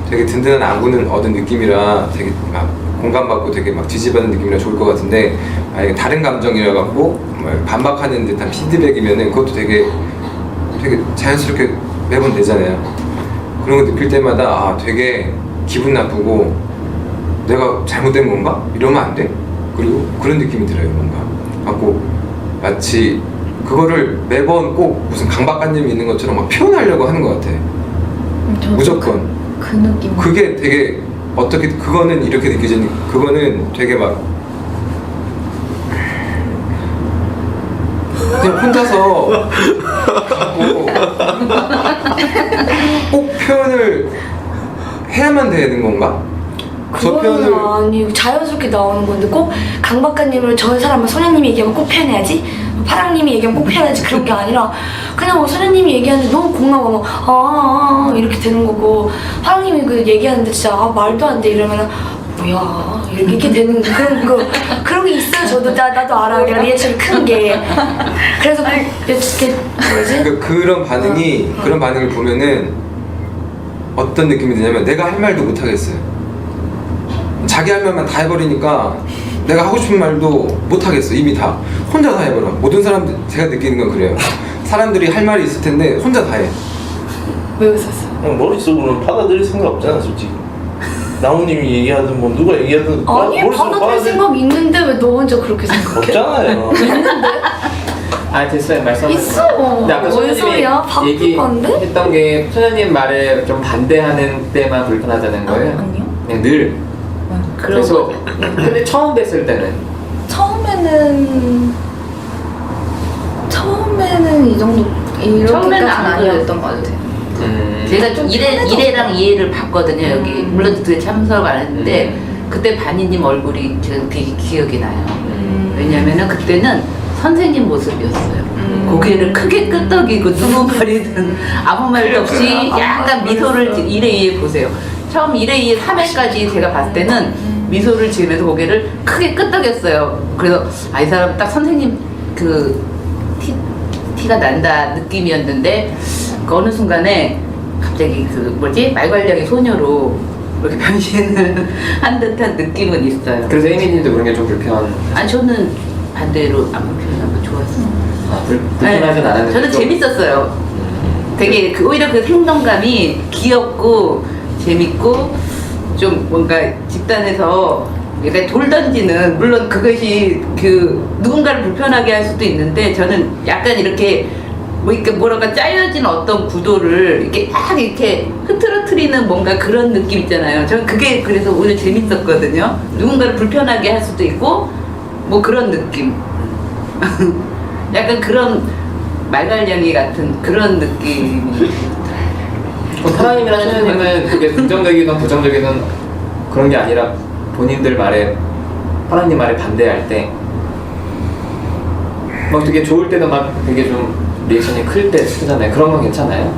되게 든든한 아군을 얻은 느낌이라 되게 막 공감받고 되게 막 지지받는 느낌이라 좋을 것 같은데 만약에 다른 감정이라 갖고 반박하는 듯한 피드백이면은 그것도 되게 자연스럽게 매번 되잖아요. 그런 거 느낄 때마다 되게 기분 나쁘고 내가 잘못된 건가? 이러면 안 돼. 그리고 그런 느낌이 들어요. 뭔가 갖고 마치 그거를 매번 꼭 무슨 강박관념이 있는 것처럼 막 표현하려고 하는 것 같아. 무조건 그 느낌. 그게 되게 어떻게 그거는 이렇게 느껴지니 그거는 되게 막 그냥 혼자서 하고 꼭 표현을 해야만 되는 건가? 저 그거는 표현을 아니 자연스럽게 나오는 건데 꼭 강 작가님을 저 사람은 소녀님이 얘기하면 꼭 표현해야지 파랑님이 얘기하면 꼭 표현해야지 그런 게 아니라 그냥 뭐 소녀님이 얘기하는데 너무 공감하고 이렇게 되는 거고 파랑님이 그 얘기하는데 진짜 말도 안 돼 이러면은 뭐야 이렇게 되는 그런 게 있어요. 저도 나도 알아. 그냥 리액션이 큰 게 그래서 이렇게 뭐지? 그런 반응이 그런 반응을 보면은 어떤 느낌이 드냐면 내가 할 말도 못 하겠어요. 자기 할 말만 다 해버리니까 내가 하고 싶은 말도 못 하겠어. 이미 다 혼자 다 해버려. 모든 사람들 제가 느끼는 건 그래요. 사람들이 할 말이 있을 텐데 혼자 다 해. 왜 웃었어? 그냥 머릿속으로는 받아들일 생각 없잖아 솔직히. 나무님이 얘기하든 뭐 누가 얘기하든 아니 머릿속으로 받아들일 생각 있는데 왜 너 혼자 그렇게 생각해? 없잖아요. 아 됐어요 말씀. 있어. 근데 아까 뭔 소리야? 소녀님이 바쁜데? 얘기했던 게 소녀님 말에 좀 반대하는 때만 불편하다는 거예요. 아니요. 그냥 늘. 그런 그래서 거죠. 근데 처음 뵀을 때는 처음에는 이 정도 처음에는 이렇게까지는 아니었어요. 아니었던 것 같아요. 제가 좀 이래랑 이해를 봤거든요. 여기 물론 그때 참석 안 했는데 그때 바니님 얼굴이 지금 되게 기억이 나요. 왜냐면은 그때는 선생님 모습이었어요. 고개를 크게 끄덕이고 누구 말이든 아무 말도 없이 약간 미소를 이래 보세요. 처음 이래 3회까지 제가 봤을 때는 미소를 지으면서 고개를 크게 끄덕였어요. 그래서 이 사람 딱 선생님 그 티가 난다 느낌이었는데 그 어느 순간에 갑자기 그 말괄량의 소녀로 이렇게 변신을 한 듯한 느낌은 있어요. 그래서 에이미님도 그런 게 좀 불편. 아니 저는 반대로 안 불편하고 좋았어요. 불편하진 않았는데. 저는 좀- 재밌었어요. 되게 오히려 그 생동감이 귀엽고 재밌고 좀 뭔가 집단에서 약간 돌 던지는 물론 그것이 그 누군가를 불편하게 할 수도 있는데 저는 약간 이렇게 뭐랄까 짜여진 어떤 구도를 이렇게 딱 이렇게 흐트러트리는 뭔가 그런 느낌 있잖아요. 저는 그게 그래서 오히려 재밌었거든요. 누군가를 불편하게 할 수도 있고 뭐 그런 느낌. 약간 그런 말갈량이 같은 그런 느낌이. 파랑님이랑 소녀님은 그게 긍정적이든 부정적이든 그런 게 아니라 본인들 말에 파랑님 말에 반대할 때 막 되게 좋을 때도 막 되게 좀 리액션이 클 때 쓰잖아요. 그런 건 괜찮아요?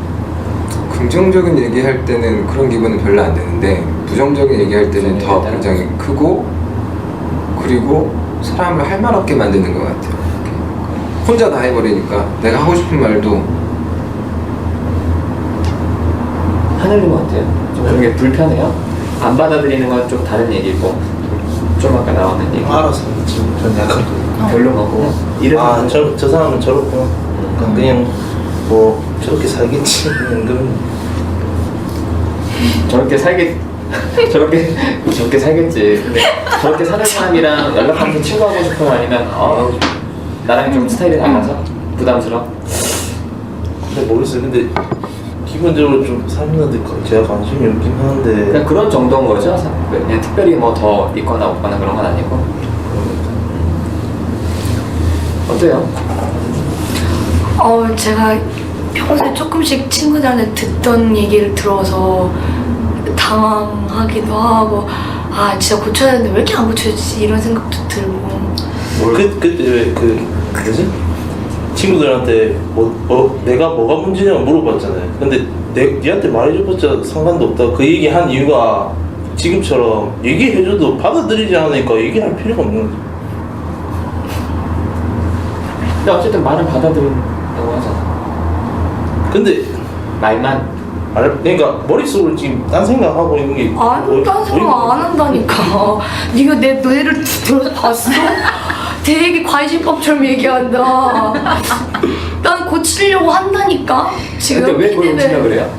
긍정적인 얘기할 때는 그런 기분은 별로 안 드는데 부정적인 얘기할 때는 더 굉장히 크고 그리고 사람을 할 말 없게 만드는 것 같아요. 이렇게. 혼자 다 해버리니까 내가 하고 싶은 말도 하늘님 어때요? 좀 그런 게 불편해요? 안 받아들이는 건 좀 다른 얘기고 좀 아까 나오는 얘기 알아서 지금 전 약간 별로 같고 이런 저 사람은 저렇구나. 그냥 뭐 저렇게 살겠지. 저렇게 살겠지. 근데 저렇게 사는 사람이랑 연락하면서 친구하고 싶으면 아니면 나랑 좀 스타일이 달라서 부담스러워. 근데 모르겠어요. 근데 기본적으로 좀 사람들한테 제가 관심이 없긴 하는데 그냥 그런 정도인 거죠. 그냥 특별히 뭐 더 있거나 없거나 그런 건 아니고. 어때요? 제가 평소에 조금씩 친구들한테 듣던 얘기를 들어서 당황하기도 하고 진짜 고쳐야 되는데 왜 이렇게 안 고쳐지지 이런 생각도 들고 그때 왜 뭐지? 친구들한테 내가 뭐가 문제냐고 물어봤잖아요. 근데 니한테 말해줘봤자 상관도 없다. 그 얘기 한 이유가 지금처럼 얘기해줘도 받아들이지 않으니까 얘기할 필요가 없는 거죠. 근데 어쨌든 말은 받아들인다고 하잖아. 근데 말만. 그러니까 머릿속으로 지금 딴 생각하고 있는 게 딴 생각 안 한다니까. 네가 내 뇌를 들어봤어? 되게 관심법처럼 얘기한다. 난 고치려고 한다니까. 지금 근데 왜 그걸 피드백. 고치려고 그래요?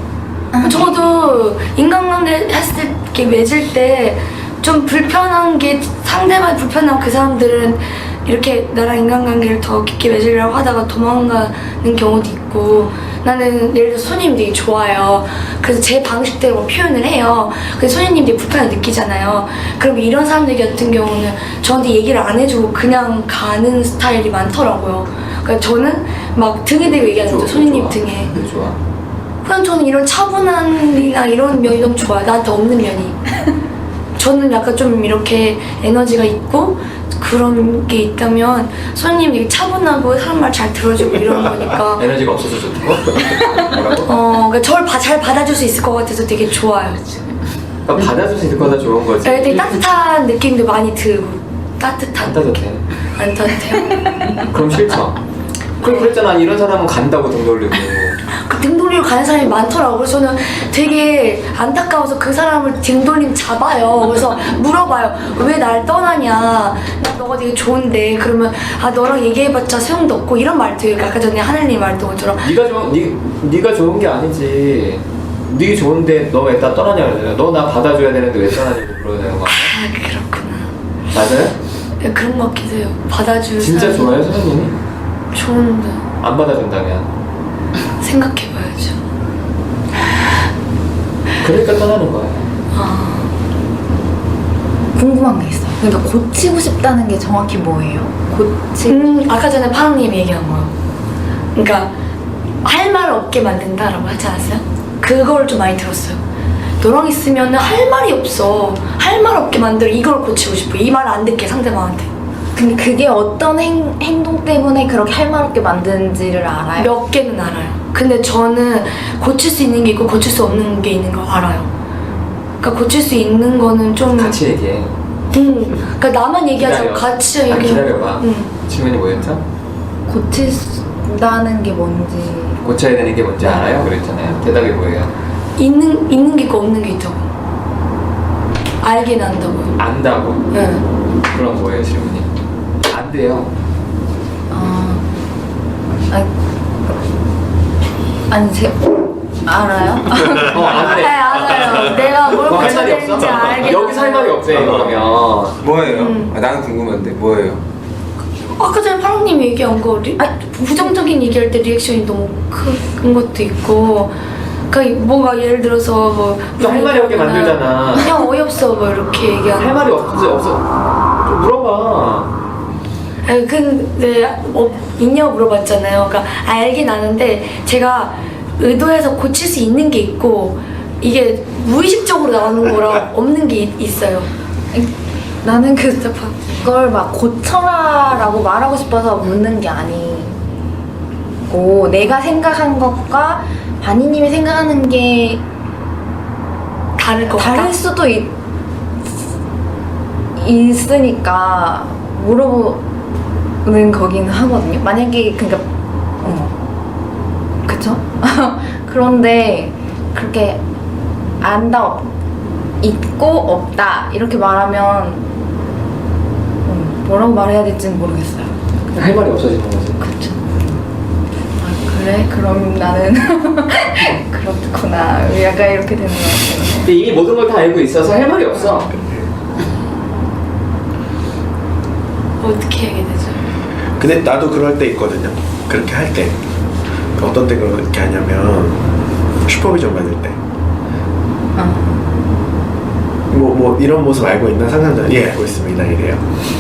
저도 인간관계 했을 때 이렇게 맺을 때 좀 불편한 게 상대방이 불편하면 그 사람들은 이렇게 나랑 인간관계를 더 깊게 맺으려고 하다가 도망가는 경우도 있고 나는 예를 들어 손님 되게 좋아요. 그래서 제 방식대로 뭐 표현을 해요. 그래서 손님들이 불편을 느끼잖아요. 그럼 이런 사람들 같은 경우는 저한테 얘기를 안 해주고 그냥 가는 스타일이 많더라고요. 그러니까 저는 막 등에 대고 얘기하는 거죠. 손님 등에. 왜 좋아? 그냥 저는 이런 차분함이나 이런 면이 너무 좋아요. 나한테 없는 면이. 저는 약간 좀 이렇게 에너지가 있고 그런 게 있다면 손님이 차분하고 사람 말 잘 들어주고 이런 거니까 에너지가 없어서 좋다고? 뭐라고? 그러니까 저를 잘 받아줄 수 있을 것 같아서 되게 좋아요. 그러니까 받아줄 수 있을 거다 좋은 거지. 되게 따뜻한 느낌도 많이 들고 따뜻한 안 따뜻해. 안 따뜻해요? 그럼 싫죠. 그럼 그랬잖아. 이런 사람은 간다고 등 돌리고. 그 등 돌리러 가는 사람이 많더라고요. 그래서 저는 되게 안타까워서 그 사람을 등 돌림 잡아요. 그래서 물어봐요. 왜 날 떠나냐. 나 너가 되게 좋은데. 그러면 아 너랑 얘기해봤자 소용도 없고 이런 말들. 아까 전에 하늘님 말도 것처럼 네가 좋은 게 아니지. 네 좋은데 너 왜 나 떠나냐 그러잖아. 너 나 받아줘야 되는데 왜 떠나냐고 그러는 거 아니야? 아 그렇구나. 맞아요? 네, 그런 것 같기도 해요. 받아줄 진짜 사람. 좋아요 선생님이? 좋은데 안 받아준다면? 생각해봐야죠. 그러니까 떠나는 거야. 궁금한 게 있어요. 그러니까 고치고 싶다는 게 정확히 뭐예요? 아까 전에 파랑님이 얘기한 거요. 그러니까 할 말 없게 만든다라고 하지 않았어요? 그걸 좀 많이 들었어요. 너랑 있으면 할 말이 없어. 할 말 없게 만들어. 이걸 고치고 싶어. 이 말 안 듣게 상대방한테. 근데 그게 어떤 행동 때문에 그렇게 할 말 없게 만드는지를 알아요? 몇 개는 알아요. 근데 저는 고칠 수 있는 게 있고 고칠 수 없는 게 있는 걸 알아요. 그러니까 고칠 수 있는 거는 좀 같이 얘기해. 그러니까 나만 얘기하지 않고 기다려. 같이 아, 얘기해. 기다려봐. 질문이 뭐였죠? 고친다는 게 뭔지. 고쳐야 되는 게 뭔지 알아요? 그랬잖아요. 대답이 뭐예요? 있는 게 있고 없는 게 있다고. 알긴 안다고요. 안다고. 네. 그럼 뭐예요 질문이? 안 돼요. 아니 알아요? 안 돼. 알아요. 내가 뭘 할 고쳐야 말이 되는지 없어. 알겠어. 여기서 할 말이 없어요 그러면. 뭐예요? 아, 나는 궁금한데 뭐예요? 아까 전에 파랑님이 얘기한 거 부정적인 얘기할 때 리액션이 너무 큰 것도 있고 그러니까 뭔가 예를 들어서 뭐 또 할 말이 없게 만들잖아. 그냥 어이없어 뭐 이렇게 얘기하는 할 말이 없어. 좀 물어봐. 근데 있냐고 물어봤잖아요. 그러니까 알긴 아는데 제가 의도해서 고칠 수 있는 게 있고 이게 무의식적으로 나오는 거랑 없는 게 있어요. 나는 그걸 막 고쳐라라고 말하고 싶어서 묻는 게 아니고 내가 생각한 것과 바니님이 생각하는 게 다를 것 같다. 다를 수도 있으니까 물어보는 거긴 하거든요. 만약에 그러니까 그쵸? 그런데 그렇게 안다 있고 없다 이렇게 말하면 뭐라고 말해야 될지는 모르겠어요. 할 말이 없어지는 거지. 그쵸. 아 그래? 그럼 나는 그렇구나. 약간 이렇게 되는 것 같아요. 근데 이미 모든 걸 다 알고 있어서 할 말이 없어. 어떻게 해야 되죠? 근데 나도 그럴 때 있거든요. 그렇게 할 때. 어떤 때 그렇게 하냐면 슈퍼비전 받을 때. 뭐 이런 모습 알고 있나 상담자 예 알고 있습니다 이래요.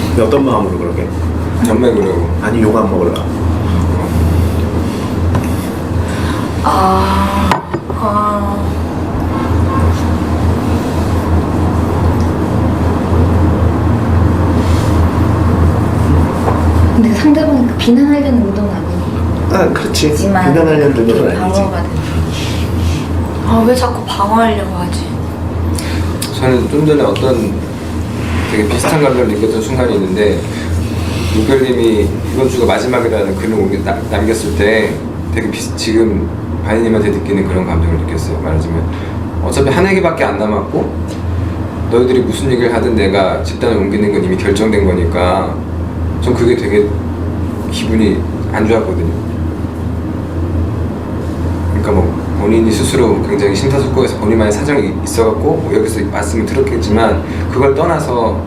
근데 어떤 마음으로 그러게? 정말 그러고. 아니 욕 안 먹을라. 근데 상대방이 비난하려는 의도는 아니지만 아 그렇지. 비난하려는 의도는 아니지. 방어가 되는. 왜 자꾸 방어하려고 하지? 저는 좀 전에 어떤 되게 비슷한 감정을 느꼈던 순간이 있는데 윤결님이 이번 주가 마지막이라는 글을 남겼을 때 되게 지금 바니님한테 느끼는 그런 감정을 느꼈어요. 말하자면 어차피 한 해기밖에 안 남았고 너희들이 무슨 얘기를 하든 내가 집단을 옮기는 건 이미 결정된 거니까 전 그게 되게 기분이 안 좋았거든요. 그러니까 뭐 본인이 스스로 굉장히 심사숙고해서 본인만의 사정이 있어갖고 뭐 여기서 말씀을 들었겠지만 그걸 떠나서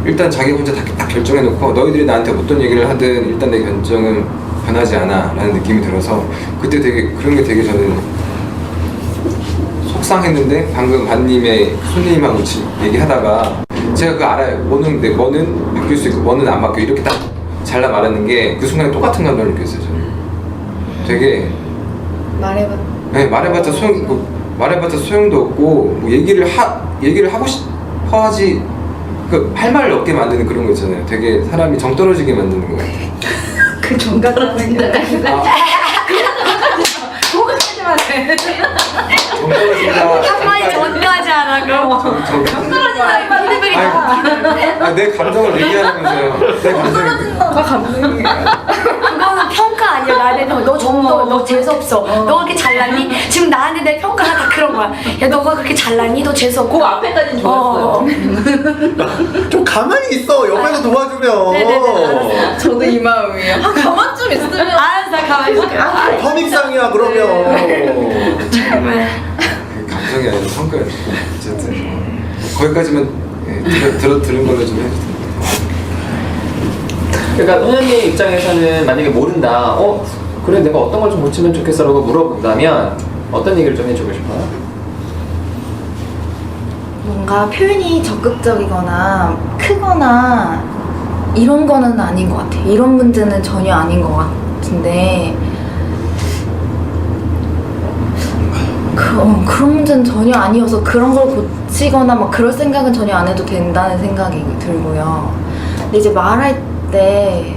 일단 자기 혼자 딱 결정해놓고 너희들이 나한테 어떤 얘기를 하든 일단 내 결정은 변하지 않아 라는 느낌이 들어서 그때 되게 그런 게 되게 저는 속상했는데 방금 반님의 손님하고 얘기하다가 제가 그거 알아요. 뭐는 느낄 수 있고 뭐는 안 바뀌어 이렇게 딱 잘라 말하는 게 그 순간에 똑같은 감정을 느꼈어요. 저는 되게 말해봐. 네, 말해봤자 소용도 없고 뭐 얘기를 하고 싶어 하지 할 말을 없게 만드는 그런 거 있잖아요. 되게 사람이 정 떨어지게 만드는 것 같아요. 그 정가라는 게 그거까지만 해. 정 떨어진다. 한마디 전까지 안 하고. 내 감정을 얘기하면서요. 내 감정을. 그거는 평가 아니야. 나한테 너 재수없어. 너 그렇게 잘났니? 지금 나한테 내 평가가 다 그런 거야. 야 너가 그렇게 잘났니? 너 재수없고. 그 앞에까지는 좋았어요. 좀 가만히 있어. 옆에서 도와주면. 네네네, 저도 이 마음이에요. 가만 좀 있으면. 알았어, 나 가만히 있을게. 터믹상이야 그러면. 정말. 감정이 아니라 성과였고 어쨌든 거기까지만 들은 걸로 좀 해주세요. 그러니까 소년님 입장에서는 만약에 모른다, 그래 내가 어떤 걸 좀 고치면 좋겠어라고 물어본다면 어떤 얘기를 좀 해주고 싶어요? 뭔가 표현이 적극적이거나 크거나 이런 거는 아닌 것 같아요. 이런 문제는 전혀 아닌 것 같은데 그런 문제는 전혀 아니어서 그런 걸 고치거나 막 그럴 생각은 전혀 안 해도 된다는 생각이 들고요. 근데 이제 말할 때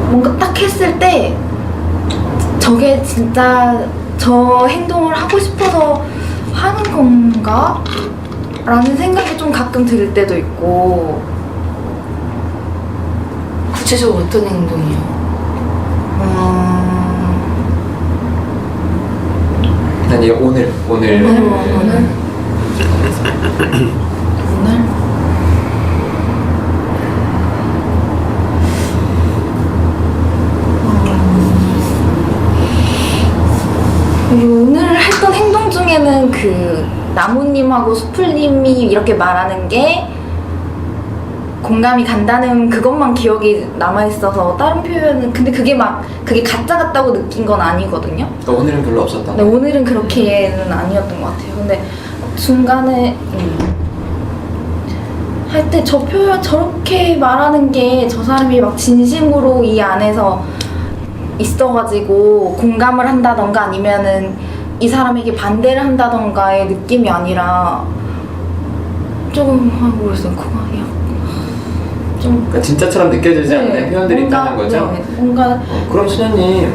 뭔가 딱 했을 때 저게 진짜 저 행동을 하고 싶어서 하는 건가? 라는 생각이 좀 가끔 들 때도 있고. 구체적으로 어떤 행동이요? 아니 오늘 오늘 오늘 했던 행동 중에는 그 나무님하고 수풀님이 이렇게 말하는 게 공감이 간다는 그것만 기억이 남아있어서 다른 표현은 근데 그게 가짜 같다고 느낀 건 아니거든요. 그러니까 오늘은 별로 없었다. 근데 오늘은 그렇게는 아니었던 것 같아요. 근데 중간에 할 때 저 표현 저렇게 말하는 게 저 사람이 막 진심으로 이 안에서 있어가지고 공감을 한다던가 아니면은 이 사람에게 반대를 한다던가의 느낌이 아니라 조금 모르겠어요. 그거요. 좀 그러니까 진짜처럼 느껴지지 않는 표현들이 있다는 거죠? 네, 뭔가 그럼 수녀님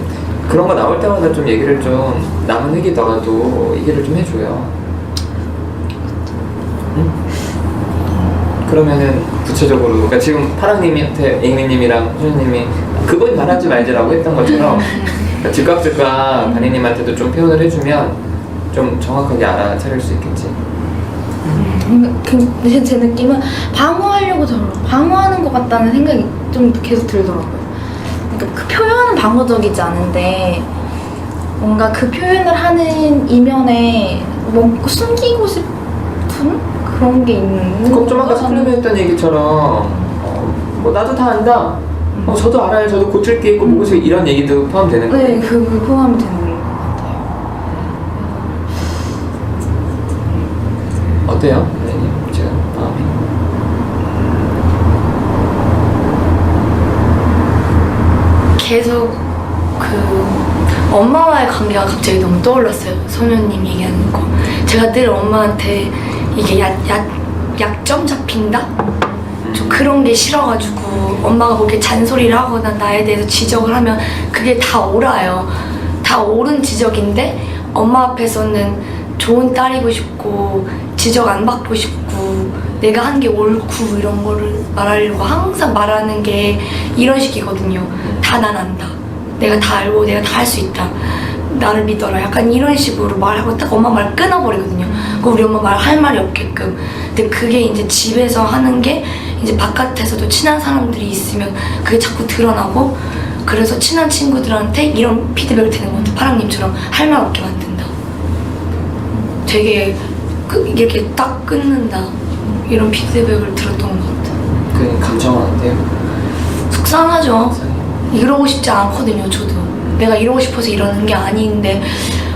그런 거 나올 때마다 좀 얘기를 좀 남은 얘기더라도 얘기를 좀 해줘요. 응? 그러면은 구체적으로 그러니까 지금 파랑님한테 잉미님이랑 수녀님이 그건 말하지 말지라고 했던 것처럼 그러니까 즉각 반니님한테도 좀 표현을 해주면 좀 정확하게 알아차릴 수 있겠지. 근데 제 느낌은 방어하려고 방어하는 것 같다는 생각이 좀 계속 들더라고요. 그러니까 그 표현은 방어적이지 않은데 뭔가 그 표현을 하는 이면에 뭐 숨기고 싶은 그런 게 있는 그럼 좀 아까 스크림에 했던 얘기처럼 뭐 나도 다 안다. 저도 알아요. 저도 고칠 게 있고 뭐고 이런 얘기도 포함되는 거예요. 네, 그 포함이 되는 것 같아요. 어때요, 선생님? 지금 마음이? 계속 그 엄마와의 관계가 갑자기 너무 떠올랐어요. 소녀님 얘기하는 거. 제가 늘 엄마한테 이게 약점 잡힌다? 좀 그런 게 싫어가지고 엄마가 뭐 이렇게 잔소리를 하거나 나에 대해서 지적을 하면 그게 다 옳아요. 다 옳은 지적인데 엄마 앞에서는 좋은 딸이고 싶고 지적 안 받고 싶고 내가 한 게 옳고 이런 거를 말하려고 항상 말하는 게 이런 식이거든요. 다 난 안다. 내가 다 알고 내가 다 할 수 있다. 나를 믿어라. 약간 이런 식으로 말하고 딱 엄마 말 끊어버리거든요. 그 우리 엄마 말 할 말이 없게끔. 근데 그게 이제 집에서 하는 게 이제 바깥에서도 친한 사람들이 있으면 그게 자꾸 드러나고 그래서 친한 친구들한테 이런 피드백을 드는 것 같아요. 파랑님처럼 할 말 없게 만든다. 되게 이렇게 딱 끊는다. 이런 피드백을 들었던 것 같아요. 그 감정은 어때요? 속상하죠. 이러고 싶지 않거든요, 저도. 내가 이러고 싶어서 이러는 게 아닌데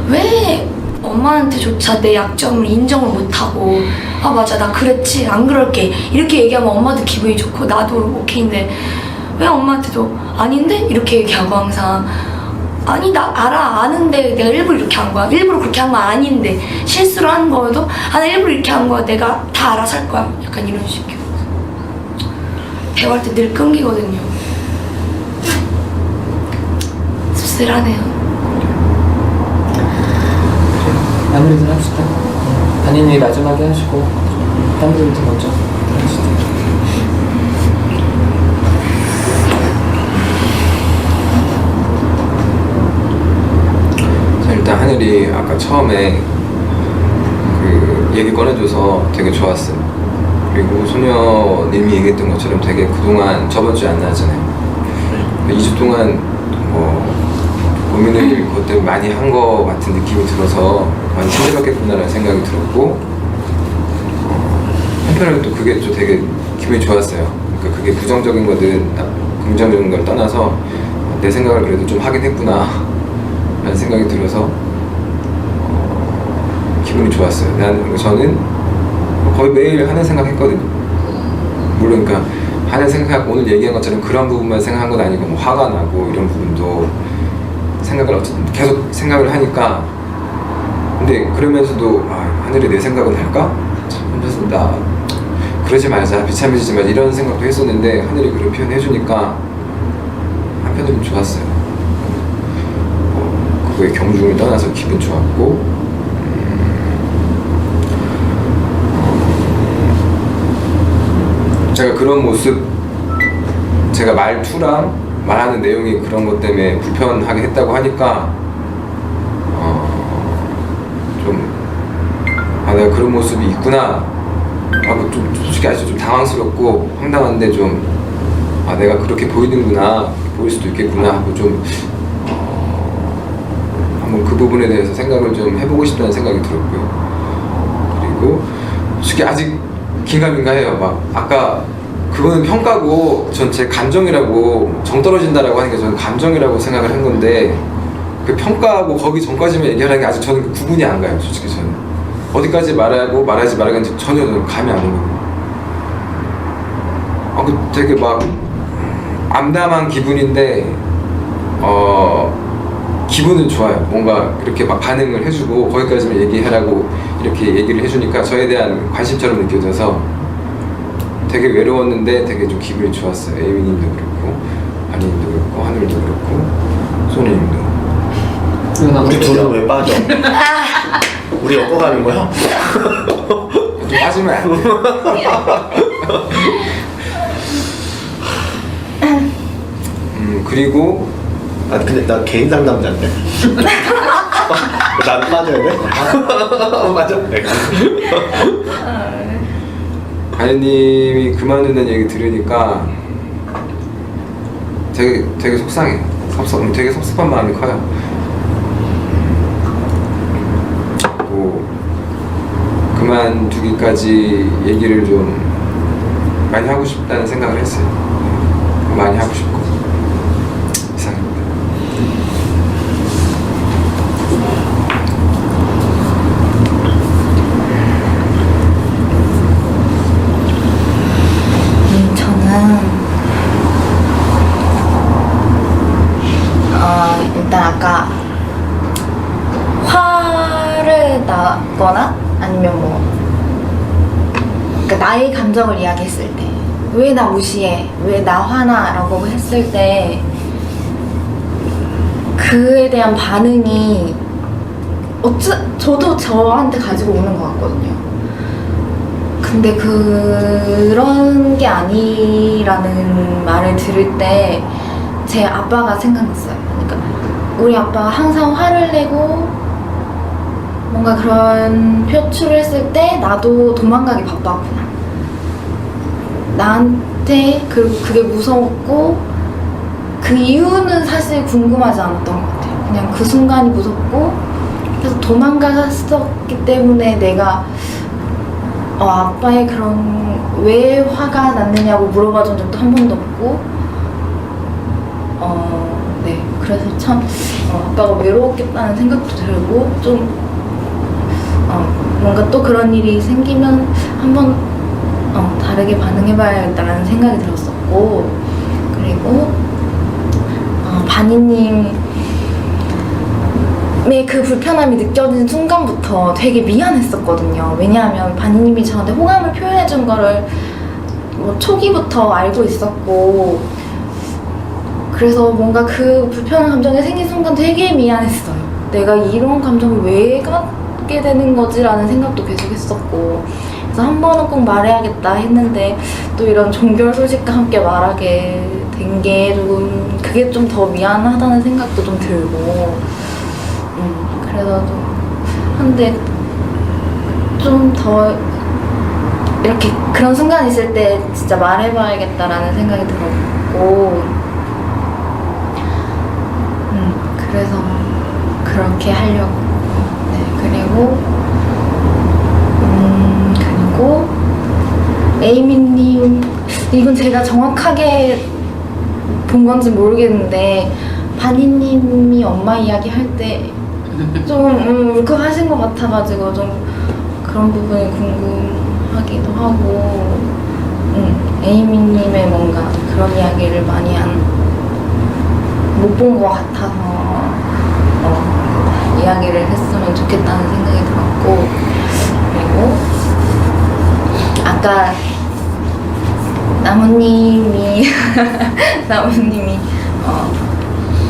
왜 엄마한테조차 내 약점을 인정을 못하고 아 맞아 나 그랬지 안 그럴게 이렇게 얘기하면 엄마도 기분이 좋고 나도 오케이인데 왜 엄마한테도 아닌데? 이렇게 얘기하고 항상 아니 나 알아 아는데 내가 일부러 이렇게 한 거야 일부러 그렇게 한 거 아닌데 실수로 한 거여도 아 나 일부러 이렇게 한 거야 내가 다 알아서 할 거야 약간 이런 식이요. 대화할 때 늘 끊기거든요. 씁쓸하네요. 마무리를 합시다. 반인이 마지막에 하시고 딴 분부터 먼저 하시죠. 자, 일단 하늘이 아까 처음에 그 얘기 꺼내줘서 되게 좋았어요. 그리고 소녀님이 얘기했던 것처럼 되게 그동안 저번 주에 안 나왔잖아요. 2주 동안 뭐 고민을 그것 때문에 많이 한 거 같은 느낌이 들어서 많이 힘들었겠구나라는 생각이 들었고 한편으로 또 그게 또 되게 기분이 좋았어요. 그러니까 그게 부정적인 거든 긍정적인 걸 떠나서 내 생각을 그래도 좀 하긴 했구나 라는 생각이 들어서 기분이 좋았어요. 저는 거의 매일 하는 생각 했거든요. 물론 그러니까 하는 생각 오늘 얘기한 것처럼 그런 부분만 생각한 건 아니고 뭐 화가 나고 이런 부분도 생각을 어쨌든 계속 생각을 하니까 근데 그러면서도 아, 하늘이 내 생각은 할까? 참 혼자서 나 그러지 말자 비참해지지 말자 이런 생각도 했었는데 하늘이 그걸 표현해주니까 한편으로는 좋았어요. 그거의 경중을 떠나서 기분 좋았고 제가 그런 모습 제가 말투랑 말하는 내용이 그런 것 때문에 불편하게 했다고 하니까 내가 그런 모습이 있구나 하고 좀 솔직히 아직도 좀 당황스럽고 황당한데 좀 내가 그렇게 보이는구나 보일 수도 있겠구나 하고 좀 한번 그 부분에 대해서 생각을 좀 해보고 싶다는 생각이 들었고요. 그리고 솔직히 아직 긴가민가해요. 막 아까 그거는 평가고 전 제 감정이라고 정 떨어진다라고 하니까 저는 감정이라고 생각을 한 건데 그 평가하고 거기 전까지만 얘기하는 게 아직 저는 그 구분이 안 가요. 솔직히 저는 어디까지 말하고 말하지 말아야지 전혀 저는 감이 안 오거든요. 그 되게 막 암담한 기분인데 기분은 좋아요. 뭔가 그렇게 막 반응을 해주고 거기까지만 얘기하라고 이렇게 얘기를 해주니까 저에 대한 관심처럼 느껴져서 되게 외로웠는데 되게 좀 기분이 좋았어요. 에이미님도 그렇고 아니님도 그렇고 하늘도 그렇고 소니님도. 우리 둘은 왜 빠져? 우리 엮어가는 거야? 좀 빠지면 안 돼. 그리고 근데 나 개인 상담자인데. 나는 빠져야 돼? 맞아. 가연님이 그만둔다는 얘기 들으니까 되게 속상해. 되게 섭섭한 마음이 커요. 뭐 그만두기까지 얘기를 좀 많이 하고 싶다는 생각을 했어요. 많이 하고 싶고 이상입니다. 일단 아까 화를 나거나 아니면 뭐 그러니까 나의 감정을 이야기했을 때 왜 나 무시해? 왜 나 화나? 라고 했을 때 그에 대한 반응이 저도 저한테 가지고 오는 것 같거든요. 근데 그런 게 아니라는 말을 들을 때 제 아빠가 생각났어요. 그러니까 우리 아빠가 항상 화를 내고 뭔가 그런 표출을 했을 때 나도 도망가기 바빴구나. 나한테 그게 무서웠고 그 이유는 사실 궁금하지 않았던 것 같아요. 그냥 그 순간이 무섭고 그래서 도망갔었기 때문에 내가 아빠의 그런 왜 화가 났느냐고 물어봐 준 적도 한 번도 없고 네 그래서 참 아빠가 외로웠겠다는 생각도 들고 좀 뭔가 또 그런 일이 생기면 한번 다르게 반응해봐야겠다라는 생각이 들었었고 그리고 바니님의 그 불편함이 느껴진 순간부터 되게 미안했었거든요. 왜냐하면 바니님이 저한테 호감을 표현해준 거를 뭐 초기부터 알고 있었고 그래서 뭔가 그 불편한 감정이 생긴 순간 되게 미안했어요. 내가 이런 감정을 왜 갖게 되는 거지라는 생각도 계속 했었고 그래서 한 번은 꼭 말해야겠다 했는데 또 이런 종결 소식과 함께 말하게 된 게 좀 그게 좀 더 미안하다는 생각도 좀 들고 그래서 한데 좀 더 이렇게 그런 순간 있을 때 진짜 말해봐야겠다라는 생각이 들었고 그래서 그렇게 하려고 네 그리고 에이미님 이건 제가 정확하게 본 건지 모르겠는데 바니님이 엄마 이야기 할 때 좀 울컥하신 것 같아가지고 좀 그런 부분이 궁금하기도 하고 에이미님의 뭔가 그런 이야기를 많이 못 본 것 같아서 이야기를 했으면 좋겠다는 생각이 들었고 그리고 아까 나무님이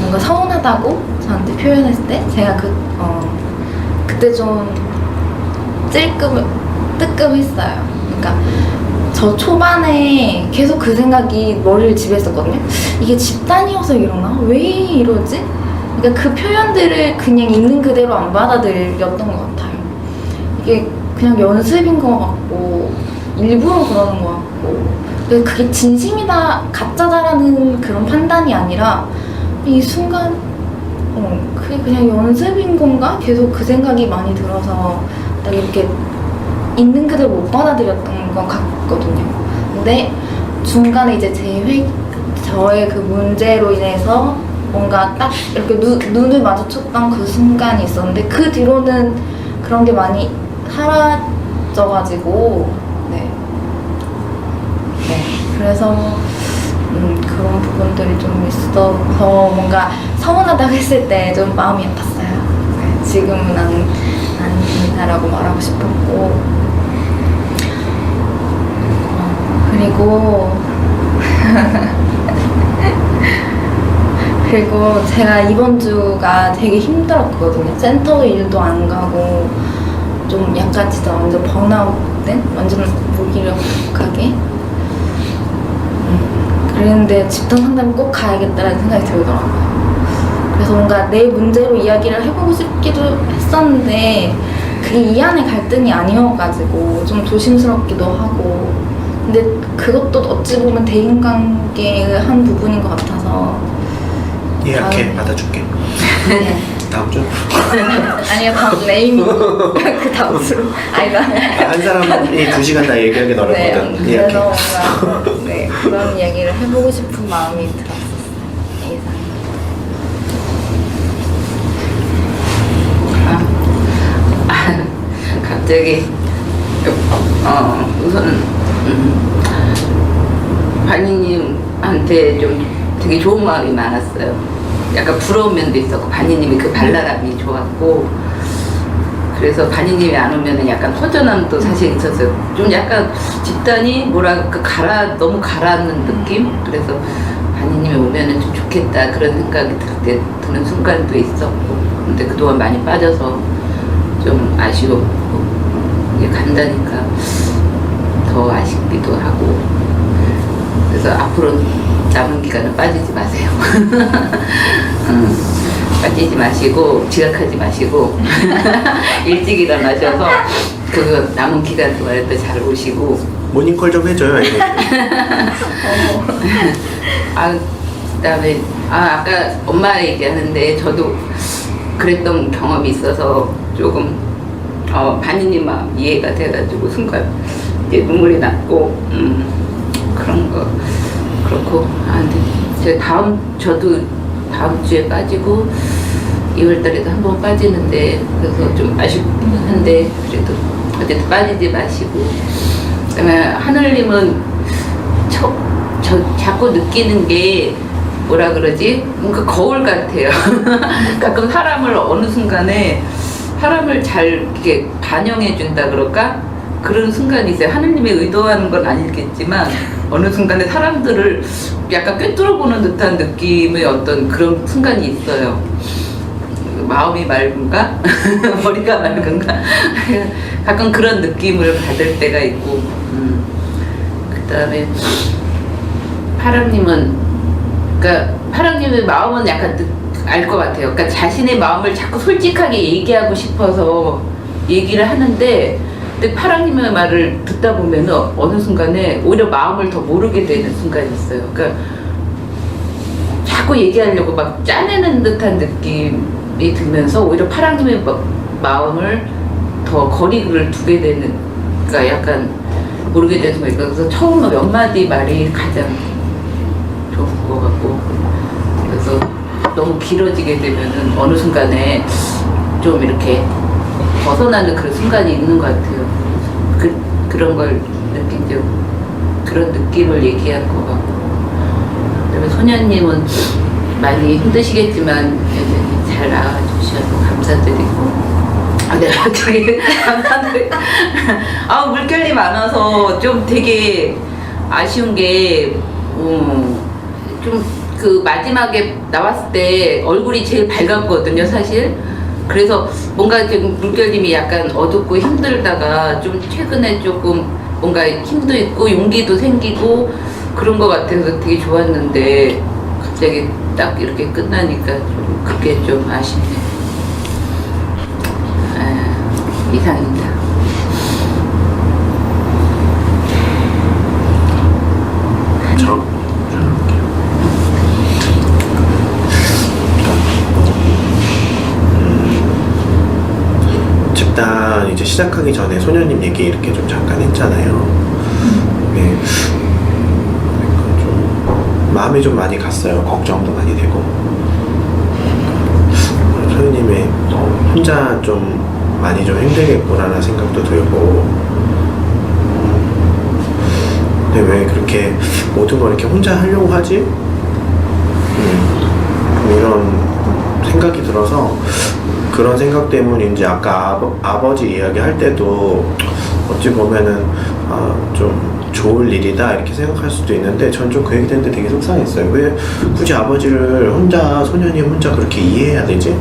뭔가 서운하다고 저한테 표현했을 때 제가 그때 좀 뜨끔했어요. 그러니까 저 초반에 계속 그 생각이 머리를 지배했었거든요. 이게 집단이어서 이러나? 왜 이러지? 그러니까 그 표현들을 그냥 있는 그대로 안 받아들였던 것 같아요. 이게 그냥 연습인 것 같고 일부러 그러는 것 같고 그게 진심이다 가짜다라는 그런 판단이 아니라 이 순간 그게 그냥 연습인 건가? 계속 그 생각이 많이 들어서 딱 이렇게 있는 그대로 못 받아들였던 것 같거든요. 근데 중간에 이제 저의 그 문제로 인해서 뭔가 딱 이렇게 눈을 마주쳤던 그 순간이 있었는데 그 뒤로는 그런 게 많이 사라져가지고 네 그래서 그런 부분들이 좀 있어서 뭔가 서운하다고 했을 때 좀 마음이 아팠어요. 네, 지금은 아니다라고 말하고 싶었고 그리고 제가 이번 주가 되게 힘들었거든요. 센터 일도 안 가고 좀 약간 진짜 완전 번아웃된? 완전 무기력하게 그랬는데 집단 상담 꼭 가야겠다라는 생각이 들더라고요. 그래서 뭔가 내 문제로 이야기를 해보고 싶기도 했었는데 그게 이 안의 갈등이 아니어가지고 좀 조심스럽기도 하고 근데 그것도 어찌 보면 대인관계의 한 부분인 것 같아서 예약해 받아줄게. 다음 주? 아니요 다음 네이밍 그 다음 주로 아니다 한 사람이 2시간 다 얘기하기 어렵거든. 그래서 예약해. 뭔가 그런 이야기를 해보고 싶은 마음이 들었었어요. 갑자기 우선 바니님한테 좀 되게 좋은 마음이 많았어요. 약간 부러운 면도 있었고 바니님이 그 발랄함이 좋았고 그래서 바니님이 안 오면은 약간 허전함도 사실 있었어요. 좀 약간 집단이 뭐랄까 너무 가라앉는 느낌? 그래서 바니님이 오면은 좀 좋겠다 그런 생각이 드는 순간도 있었고 근데 그동안 많이 빠져서 좀 아쉬웠고 이게 간다니까 더 아쉽기도 하고 그래서 앞으로 남은 기간은 빠지지 마세요. 빠지지 마시고 지각하지 마시고 일찍 일어나셔서 그 남은 기간 동안에 또 잘 오시고 모닝콜 좀 해줘요. 그다음에 아까 엄마 얘기하는데 저도 그랬던 경험이 있어서 조금 바니님 마음 이해가 돼가지고 순간 이제 눈물이 났고 그런 거 그렇고 근데 저도 다음 주에 빠지고 2월달에도 한 번 빠지는데 그래서 좀 아쉽긴 한데 그래도 어쨌든 빠지지 마시고 그다음에 하늘님은 저 자꾸 느끼는 게 뭐라 그러지? 뭔가 거울 같아요. 가끔 사람을 어느 순간에 사람을 잘 이렇게 반영해 준다 그럴까? 그런 순간이 있어요. 하느님이 의도하는 건 아니겠지만 어느 순간에 사람들을 약간 꿰뚫어 보는 듯한 느낌의 어떤 그런 순간이 있어요. 마음이 맑은가? 머리가 맑은가? 가끔 그런 느낌을 받을 때가 있고 그 다음에 파랑님은 그러니까 파랑님의 마음은 약간 알 것 같아요. 그러니까 자신의 마음을 자꾸 솔직하게 얘기하고 싶어서 얘기를 하는데 근데 파랑님의 말을 듣다 보면은 어느 순간에 오히려 마음을 더 모르게 되는 순간이 있어요. 그러니까 자꾸 얘기하려고 막 짜내는 듯한 느낌이 들면서 오히려 파랑님의 마음을 더 거리를 두게 되는 그러니까 약간 모르게 되는 거니까 그래서 처음 몇 마디 말이 가장 좋은 것 같고 그래서 너무 길어지게 되면은 어느 순간에 좀 이렇게 벗어나는 그런 순간이 있는 것 같아요. 그런 걸 느낀 적 그런 느낌을 얘기한 것 같고 그다음에 소녀님은 많이 힘드시겠지만 여전히 잘 나와주셔서 감사드리고 내가 되게 감사드리고 물결이 많아서 좀 되게 아쉬운 게 좀 그 마지막에 나왔을 때 얼굴이 제일 밝았거든요 사실. 그래서 뭔가 지금 물결님이 약간 어둡고 힘들다가 좀 최근에 조금 뭔가 힘도 있고 용기도 생기고 그런 것 같아서 되게 좋았는데 갑자기 딱 이렇게 끝나니까 좀 그게 좀 아쉽네요. 이상입니다. 집단 이제 시작하기 전에 소녀님 얘기 이렇게 좀 잠깐 했잖아요. 네. 좀 마음이 좀 많이 갔어요. 걱정도 많이 되고. 소녀님의 혼자 좀 많이 좀 힘들겠구나라는 생각도 들고. 근데 왜 그렇게 모든 걸 이렇게 혼자 하려고 하지? 이런 생각이 들어서 그런 생각 때문인지 아까 아버지 이야기 할 때도 어찌 보면은 좀 좋을 일이다 이렇게 생각할 수도 있는데 전 좀 그 얘기 듣는데 되게 속상했어요. 왜 굳이 아버지를 혼자 소녀님 혼자 그렇게 이해해야 되지?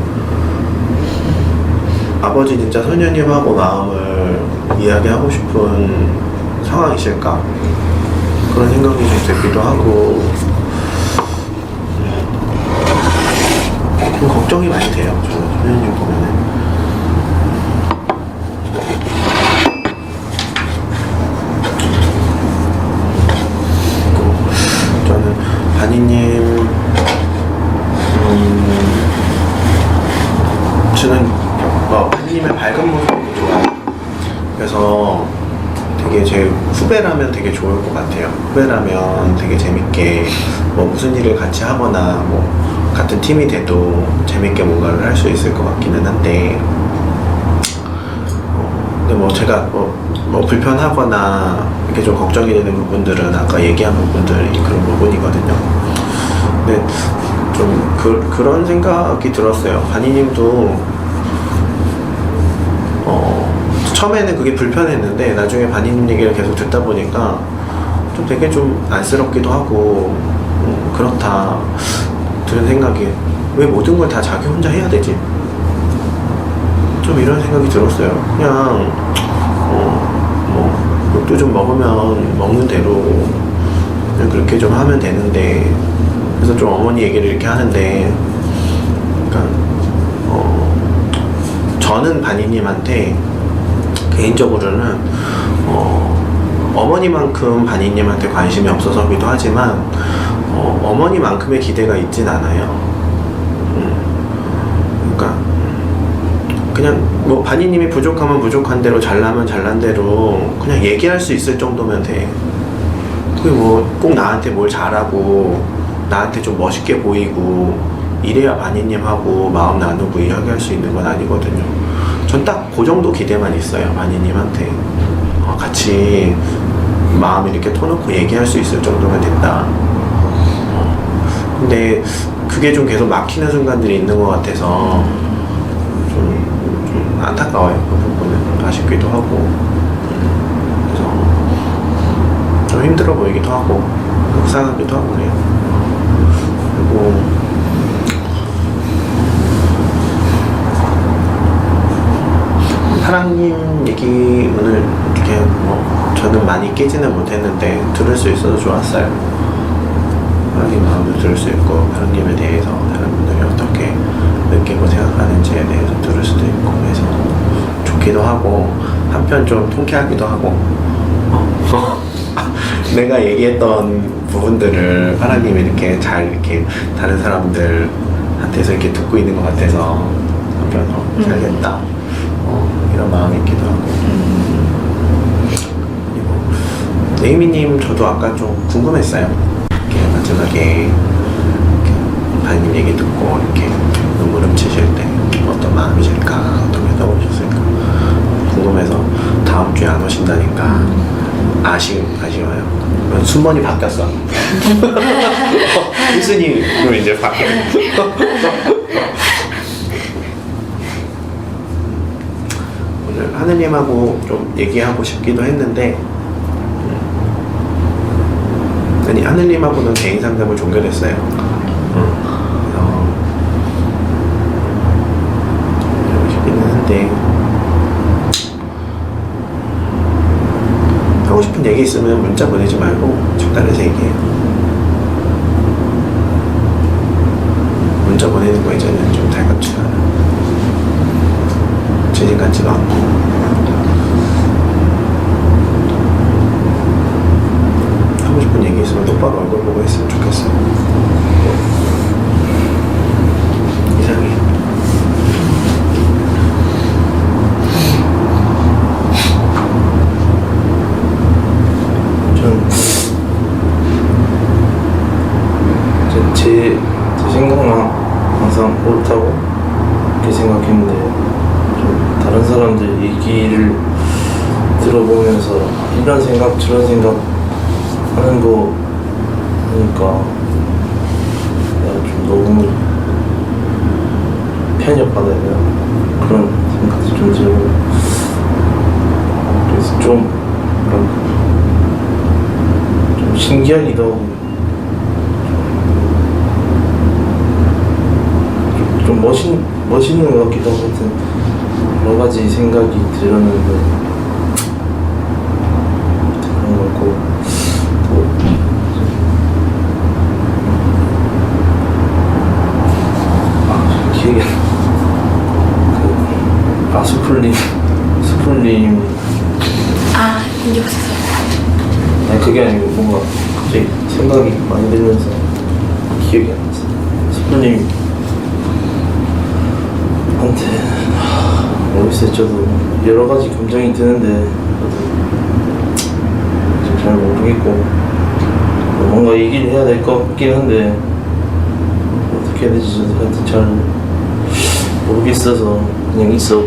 아버지 진짜 소녀님하고 마음을 이야기하고 싶은 상황이실까? 그런 생각이 좀 들기도 하고 좀 걱정이 많이 돼요. 저는 소녀님 보면은. 저는 바니님 저는 바니님의 밝은 모습이 좋아요. 그래서 되게 제 후배라면 되게 좋을 것 같아요. 후배라면 되게 재밌게 뭐 무슨 일을 같이 하거나 뭐 같은 팀이 돼도 재밌게 뭔가를 할 수 있을 것 같기는 한데 근데 뭐 제가 뭐 불편하거나 이렇게 좀 걱정이 되는 부분들은 아까 얘기한 부분들이 그런 부분이거든요. 근데 좀 그런 생각이 들었어요. 바니님도 처음에는 그게 불편했는데 나중에 바니님 얘기를 계속 듣다 보니까 좀 되게 좀 안쓰럽기도 하고 그렇다 드는 생각이 왜 모든 걸 다 자기 혼자 해야 되지? 좀 이런 생각이 들었어요. 그냥 뭐 욕도 좀 먹으면 먹는 대로 그냥 그렇게 좀 하면 되는데 그래서 좀 어머니 얘기를 이렇게 하는데 그러니까 저는 바니님한테 개인적으로는 어머니만큼 바니님한테 관심이 없어서기도 하지만 어머니만큼의 기대가 있진 않아요. 그러니까 그냥 뭐 반이님이 부족하면 부족한 대로 잘나면 잘난 대로 그냥 얘기할 수 있을 정도면 돼. 그게 뭐 꼭 나한테 뭘 잘하고 나한테 좀 멋있게 보이고 이래야 반이님하고 마음 나누고 이야기할 수 있는 건 아니거든요. 전 딱 그 정도 기대만 있어요. 반이님한테 같이 마음 이렇게 터놓고 얘기할 수 있을 정도면 됐다. 근데 그게 좀 계속 막히는 순간들이 있는 것 같아서 좀 안타까워요. 그 부분은 아쉽기도 하고 그래서 좀 힘들어 보이기도 하고 속상하기도 하고 그래요. 그리고 사랑님 얘기 오늘 이렇게 뭐 저는 많이 깨지는 못했는데 들을 수 있어서 좋았어요. 사랑님 마음도 들을 수 있고 사랑님에 대해서 다른 분들이 어떻게 느끼고 생각하는지에 대해서 들을 수도 있고 그래서 좋기도 하고 한편 좀 통쾌하기도 하고 내가 얘기했던 부분들을 사랑님이 이렇게 잘 이렇게 다른 사람들한테서 이렇게 듣고 있는 것 같아서 한편 잘 됐다 이런 마음이 있기도 하고 그리고 네이미님 저도 아까 좀 궁금했어요. 이렇게 마지막에 반님 얘기 듣고 이렇게 눈물 훔치실 때 어떤 마음이실까 어떻게 떠오르셨을까 궁금해서 다음 주에 안 오신다니까 아쉬워요. 순번이 바뀌었어. 희순이로 이제 바뀌었어. 오늘 하느님하고 좀 얘기하고 싶기도 했는데 아니 하느님하고는 개인 상담을 종결했어요. 그래서 싶기는 한데 하고 싶은 얘기 있으면 문자 보내지 말고 적당해서 얘기해요. 문자 보내는 거 이제는 좀 달갑지가 않아. 재진 같지도 않고. 하고 싶은 얘기 있으면 똑바로 얼굴 보고 했으면 좋겠어요. 이상해. 제 생각만 항상 옳다고 그렇게 생각했는데 좀 다른 사람들 얘기를 들어보면서 이런 생각 저런 생각 하는 거 보니까 내가 좀 너무 편협하다 해야 되나 그런 생각도 좀 들고 그래서 좀 신기하기도 하고 좀 멋있는 것 같기도 하고 하여튼 여러 가지 생각이 들었는데 그런 것 같고 또 기억이 수풀님 아, 이제 봤어요. 아니 그게 아니고 뭔가 갑자기 생각이 많이 들면서 기억이 안 났어. 수풀님 한테 모르겠어요. 저도 여러 가지 감정이 드는데 저도 잘 모르겠고 뭔가 얘기를 해야 될 것 같긴 한데 어떻게 해야 될지 저도 하여튼 잘 모르겠어서 그냥 있어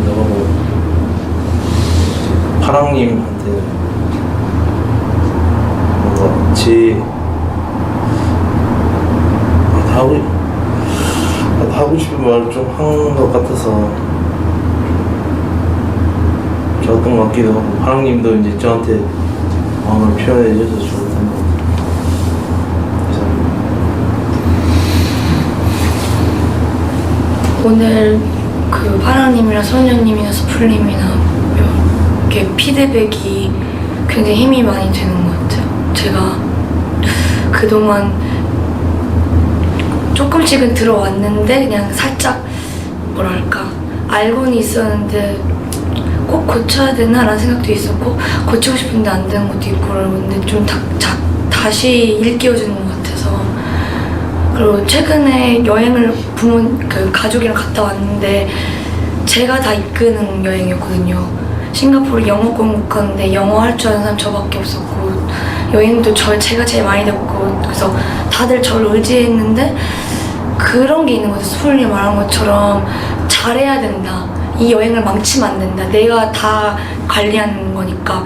나가고 파랑님한테 뭔가 제 하고 싶은 말을 좀 한 것 같아서 좋았던 것 같기도 하고 파랑님도 이제 저한테 마음을 표현해 줘서 좋았던 것 같아요. 오늘 그 파랑님이나 소녀님이나 수풀님이나 이렇게 피드백이 굉장히 힘이 많이 되는 것 같아요. 제가 그동안 조금씩은 들어왔는데 그냥 살짝 뭐랄까 알고는 있었는데 꼭 고쳐야 되나라는 생각도 있었고 고치고 싶은데 안 되는 것도 있고 그러는데 좀 다시 일깨워주는 것 같아서 그리고 최근에 여행을 가족이랑 갔다 왔는데 제가 다 이끄는 여행이었거든요. 싱가포르 영어 공부하는데 영어 할 줄 아는 사람 저밖에 없었고 여행도 제가 제일 많이 됐고 그래서 다들 저를 의지했는데 그런 게 있는 거죠. 스프링이 말한 것처럼 잘해야 된다. 이 여행을 망치면 안 된다. 내가 다 관리하는 거니까.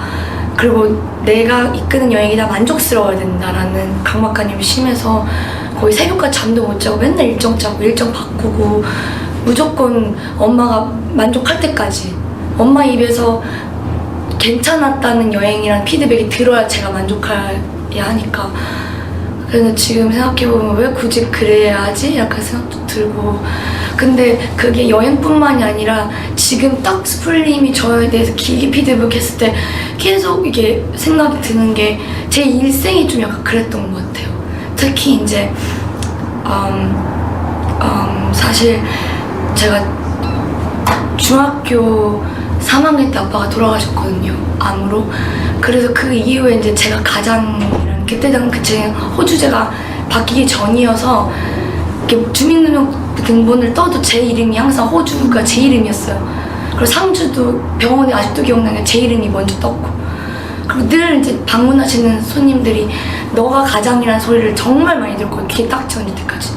그리고 내가 이끄는 여행이 다 만족스러워야 된다라는 강박관념이 심해서 거의 새벽까지 잠도 못 자고 맨날 일정 짜고 일정 바꾸고 무조건 엄마가 만족할 때까지 엄마 입에서 괜찮았다는 여행이란 피드백이 들어야 제가 만족해야 하니까 그래서 지금 생각해보면 왜 굳이 그래야 하지? 약간 생각도 들고 근데 그게 여행뿐만이 아니라 지금 딱 스프링이 저에 대해서 길게 피드백했을 때 계속 이게 생각이 드는 게 제 일생이 좀 약간 그랬던 것 같아요. 특히 이제 사실 제가 중학교 3학년 때 아빠가 돌아가셨거든요. 암으로. 그래서 그 이후에 이제 제가 가장이라는 그때 제 호주제가 바뀌기 전이어서 이렇게 주민등록번호를 떠도 제 이름이 항상 호주가 제 이름이었어요. 그리고 상주도 병원에 아직도 기억나는 게 제 이름이 먼저 떴고 그리고 늘 이제 방문하시는 손님들이 너가 가장이라는 소리를 정말 많이 들었거든요. 귀에 딱 지어질 때까지.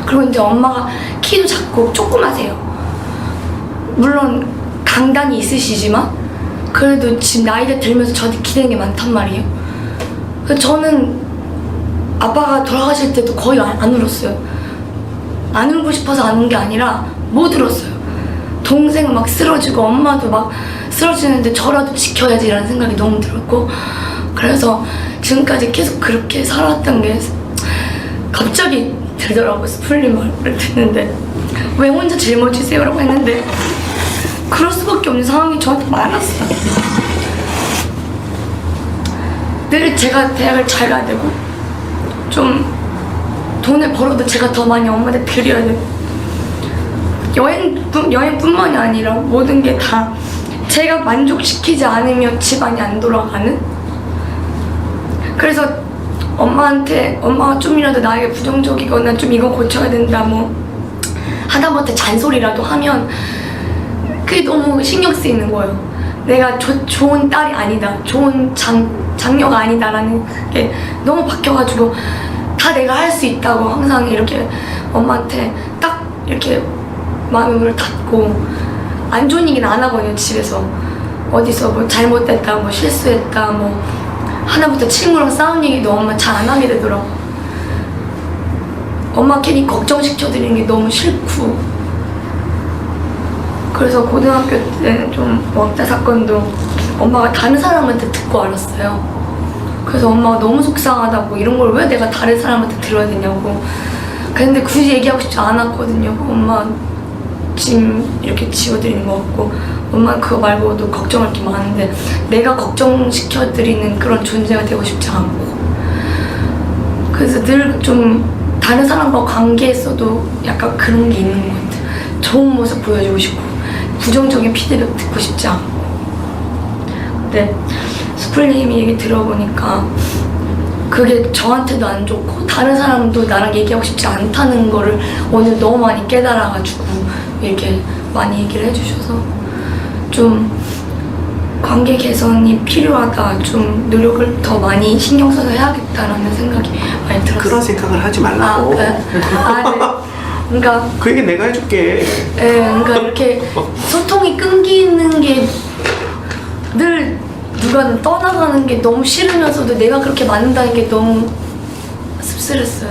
그리고 이제 엄마가 키도 작고 조그마세요. 물론 강단이 있으시지만 그래도 지금 나이가 들면서 저한테 기대는 게 많단 말이에요. 그래서 저는 아빠가 돌아가실 때도 거의 안 울었어요. 안 울고 싶어서 안 운 게 아니라 못 울었어요. 동생은 막 쓰러지고 엄마도 막 쓰러지는데 저라도 지켜야지라는 생각이 너무 들었고 그래서 지금까지 계속 그렇게 살아왔던 게 갑자기 들더라고요. 스플린 말을 듣는데 왜 혼자 짊어지세요? 라고 했는데 그럴 수밖에 없는 상황이 저한테 많았어요. 늘 제가 대학을 잘 가야 되고 좀 돈을 벌어도 제가 더 많이 엄마한테 드려야 되고 여행뿐만이 아니라 모든 게 다 제가 만족시키지 않으면 집안이 안 돌아가는 그래서 엄마가 좀이라도 나에게 부정적이거나 좀 이거 고쳐야 된다 뭐 하다못해 잔소리라도 하면 그게 너무 신경 쓰이는 거예요. 내가 좋은 딸이 아니다, 좋은 장녀가 아니다라는 게 너무 박혀가지고 다 내가 할 수 있다고 항상 이렇게 엄마한테 딱 이렇게 마음을 닫고 안 좋은 얘기는 안 하거든요. 집에서 어디서 뭐 잘못됐다, 뭐 실수했다, 뭐 하나부터 친구랑 싸운 얘기도 엄마 잘 안 하게 되더라고. 엄마 괜히 걱정시켜드리는 게 너무 싫고 그래서 고등학교 때는 좀 왕따 사건도 엄마가 다른 사람한테 듣고 알았어요. 그래서 엄마가 너무 속상하다고 이런 걸 왜 내가 다른 사람한테 들어야 되냐고 근데 굳이 얘기하고 싶지 않았거든요. 엄마 짐 이렇게 지워드리는 거 같고 엄마는 그거 말고도 걱정할 게 많은데 내가 걱정시켜드리는 그런 존재가 되고 싶지 않고 그래서 늘 좀 다른 사람과 관계에서도 약간 그런 게 있는 것 같아요. 좋은 모습 보여주고 싶고 부정적인 피드백 듣고 싶지 않고 근데 스플님이 얘기 들어보니까 그게 저한테도 안 좋고 다른 사람도 나랑 얘기하고 싶지 않다는 거를 오늘 너무 많이 깨달아가지고 이렇게 많이 얘기를 해주셔서 좀 관계 개선이 필요하다, 좀 노력을 더 많이 신경 써서 해야겠다라는 생각이 많이 들었어요. 그런 생각을 하지 말라고. 네. 그러니까 그 얘기 내가 해줄게. 그러니까 이렇게 소통이 끊기는 게 늘 누가 떠나가는 게 너무 싫으면서도 내가 그렇게 맞는다는 게 너무 씁쓸했어요.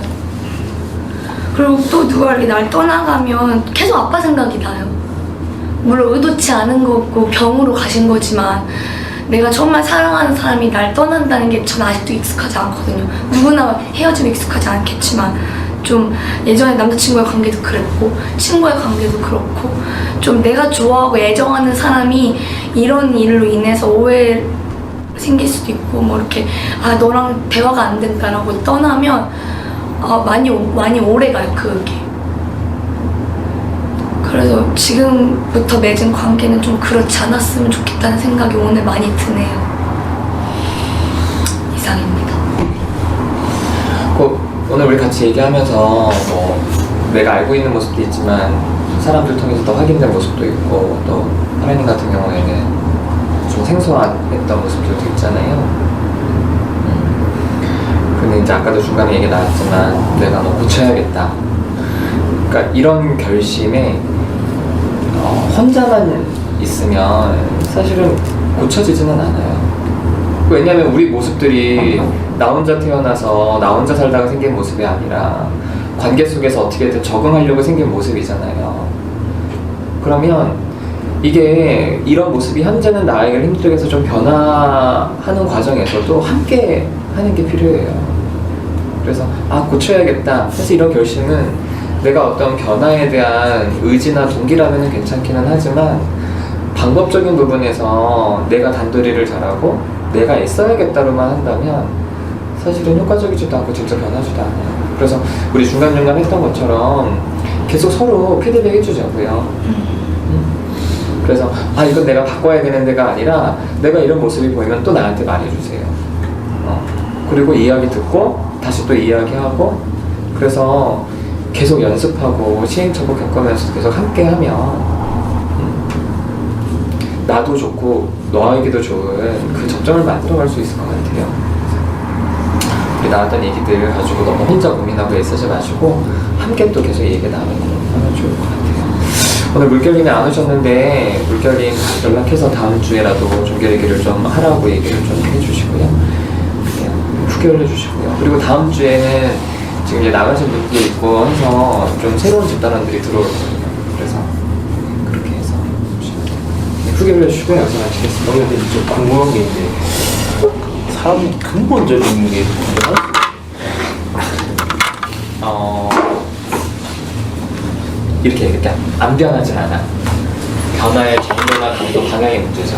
그리고 또 누가 이렇게 날 떠나가면 계속 아빠 생각이 나요. 물론 의도치 않은 거고 병으로 가신 거지만 내가 정말 사랑하는 사람이 날 떠난다는 게 전 아직도 익숙하지 않거든요. 누구나 헤어지면 익숙하지 않겠지만 좀 예전에 남자친구의 관계도 그랬고 친구의 관계도 그렇고 좀 내가 좋아하고 애정하는 사람이 이런 일로 인해서 오해 생길 수도 있고 뭐 이렇게 아 너랑 대화가 안 된다라고 떠나면 많이 오래 가요 그게. 그래서 지금부터 맺은 관계는 좀 그렇지 않았으면 좋겠다는 생각이 오늘 많이 드네요. 이상입니다. 오늘 우리 같이 얘기하면서 뭐 내가 알고 있는 모습도 있지만 사람들 통해서 더 확인된 모습도 있고 또 하나님 같은 경우에는 좀 생소했던 모습들도 있잖아요. 근데 이제 아까도 중간에 얘기 나왔지만 내가 뭐 고쳐야겠다. 그러니까 이런 결심에 혼자만 있으면 사실은 고쳐지지는 않아요. 왜냐면 우리 모습들이 나 혼자 태어나서 나 혼자 살다가 생긴 모습이 아니라 관계 속에서 어떻게든 적응하려고 생긴 모습이잖아요. 그러면 이게 이런 모습이 현재는 나에게 힘들게 해서 좀 변화하는 과정에서도 함께 하는 게 필요해요. 그래서 고쳐야겠다 해서 이런 결심은 내가 어떤 변화에 대한 의지나 동기라면 괜찮기는 하지만 방법적인 부분에서 내가 단도리를 잘하고 내가 애써야겠다로만 한다면 사실은 효과적이지도 않고 진짜 변하지도 않아요. 그래서 우리 중간중간 했던 것처럼 계속 서로 피드백 해주자고요. 그래서 이건 내가 바꿔야 되는 데가 아니라 내가 이런 모습이 보이면 또 나한테 말해주세요. 그리고 이야기 듣고 다시 또 이야기하고 그래서 계속 연습하고 시행착오 겪으면서 계속 함께하면 나도 좋고 너에게도 좋은 그 접점을 만들어갈 수 있을 것 같아요. 우리 나왔던 얘기들 가지고 너무 혼자 고민하고 애쓰지 마시고 함께 또 계속 얘기 나누면 좋을 것 같아요. 오늘 물결님이 안 오셨는데 물결님 연락해서 다음 주에라도 종교 얘기를 좀 하라고 얘기를 좀 해주시고요. 후기를 해주시고요. 그리고 다음 주에는 지금 이제 나가신 분도 있고 해서 좀 새로운 집단원들이 들어오거든요. 그래서 그렇게 해서 후기를 해주시고요. 여기서 마치겠습니다. 근데 좀 궁금한 게 이제 사람 근본적인 게 이렇게 안 변하진 않아. 변화의 정도나 강도 방향의 문제죠.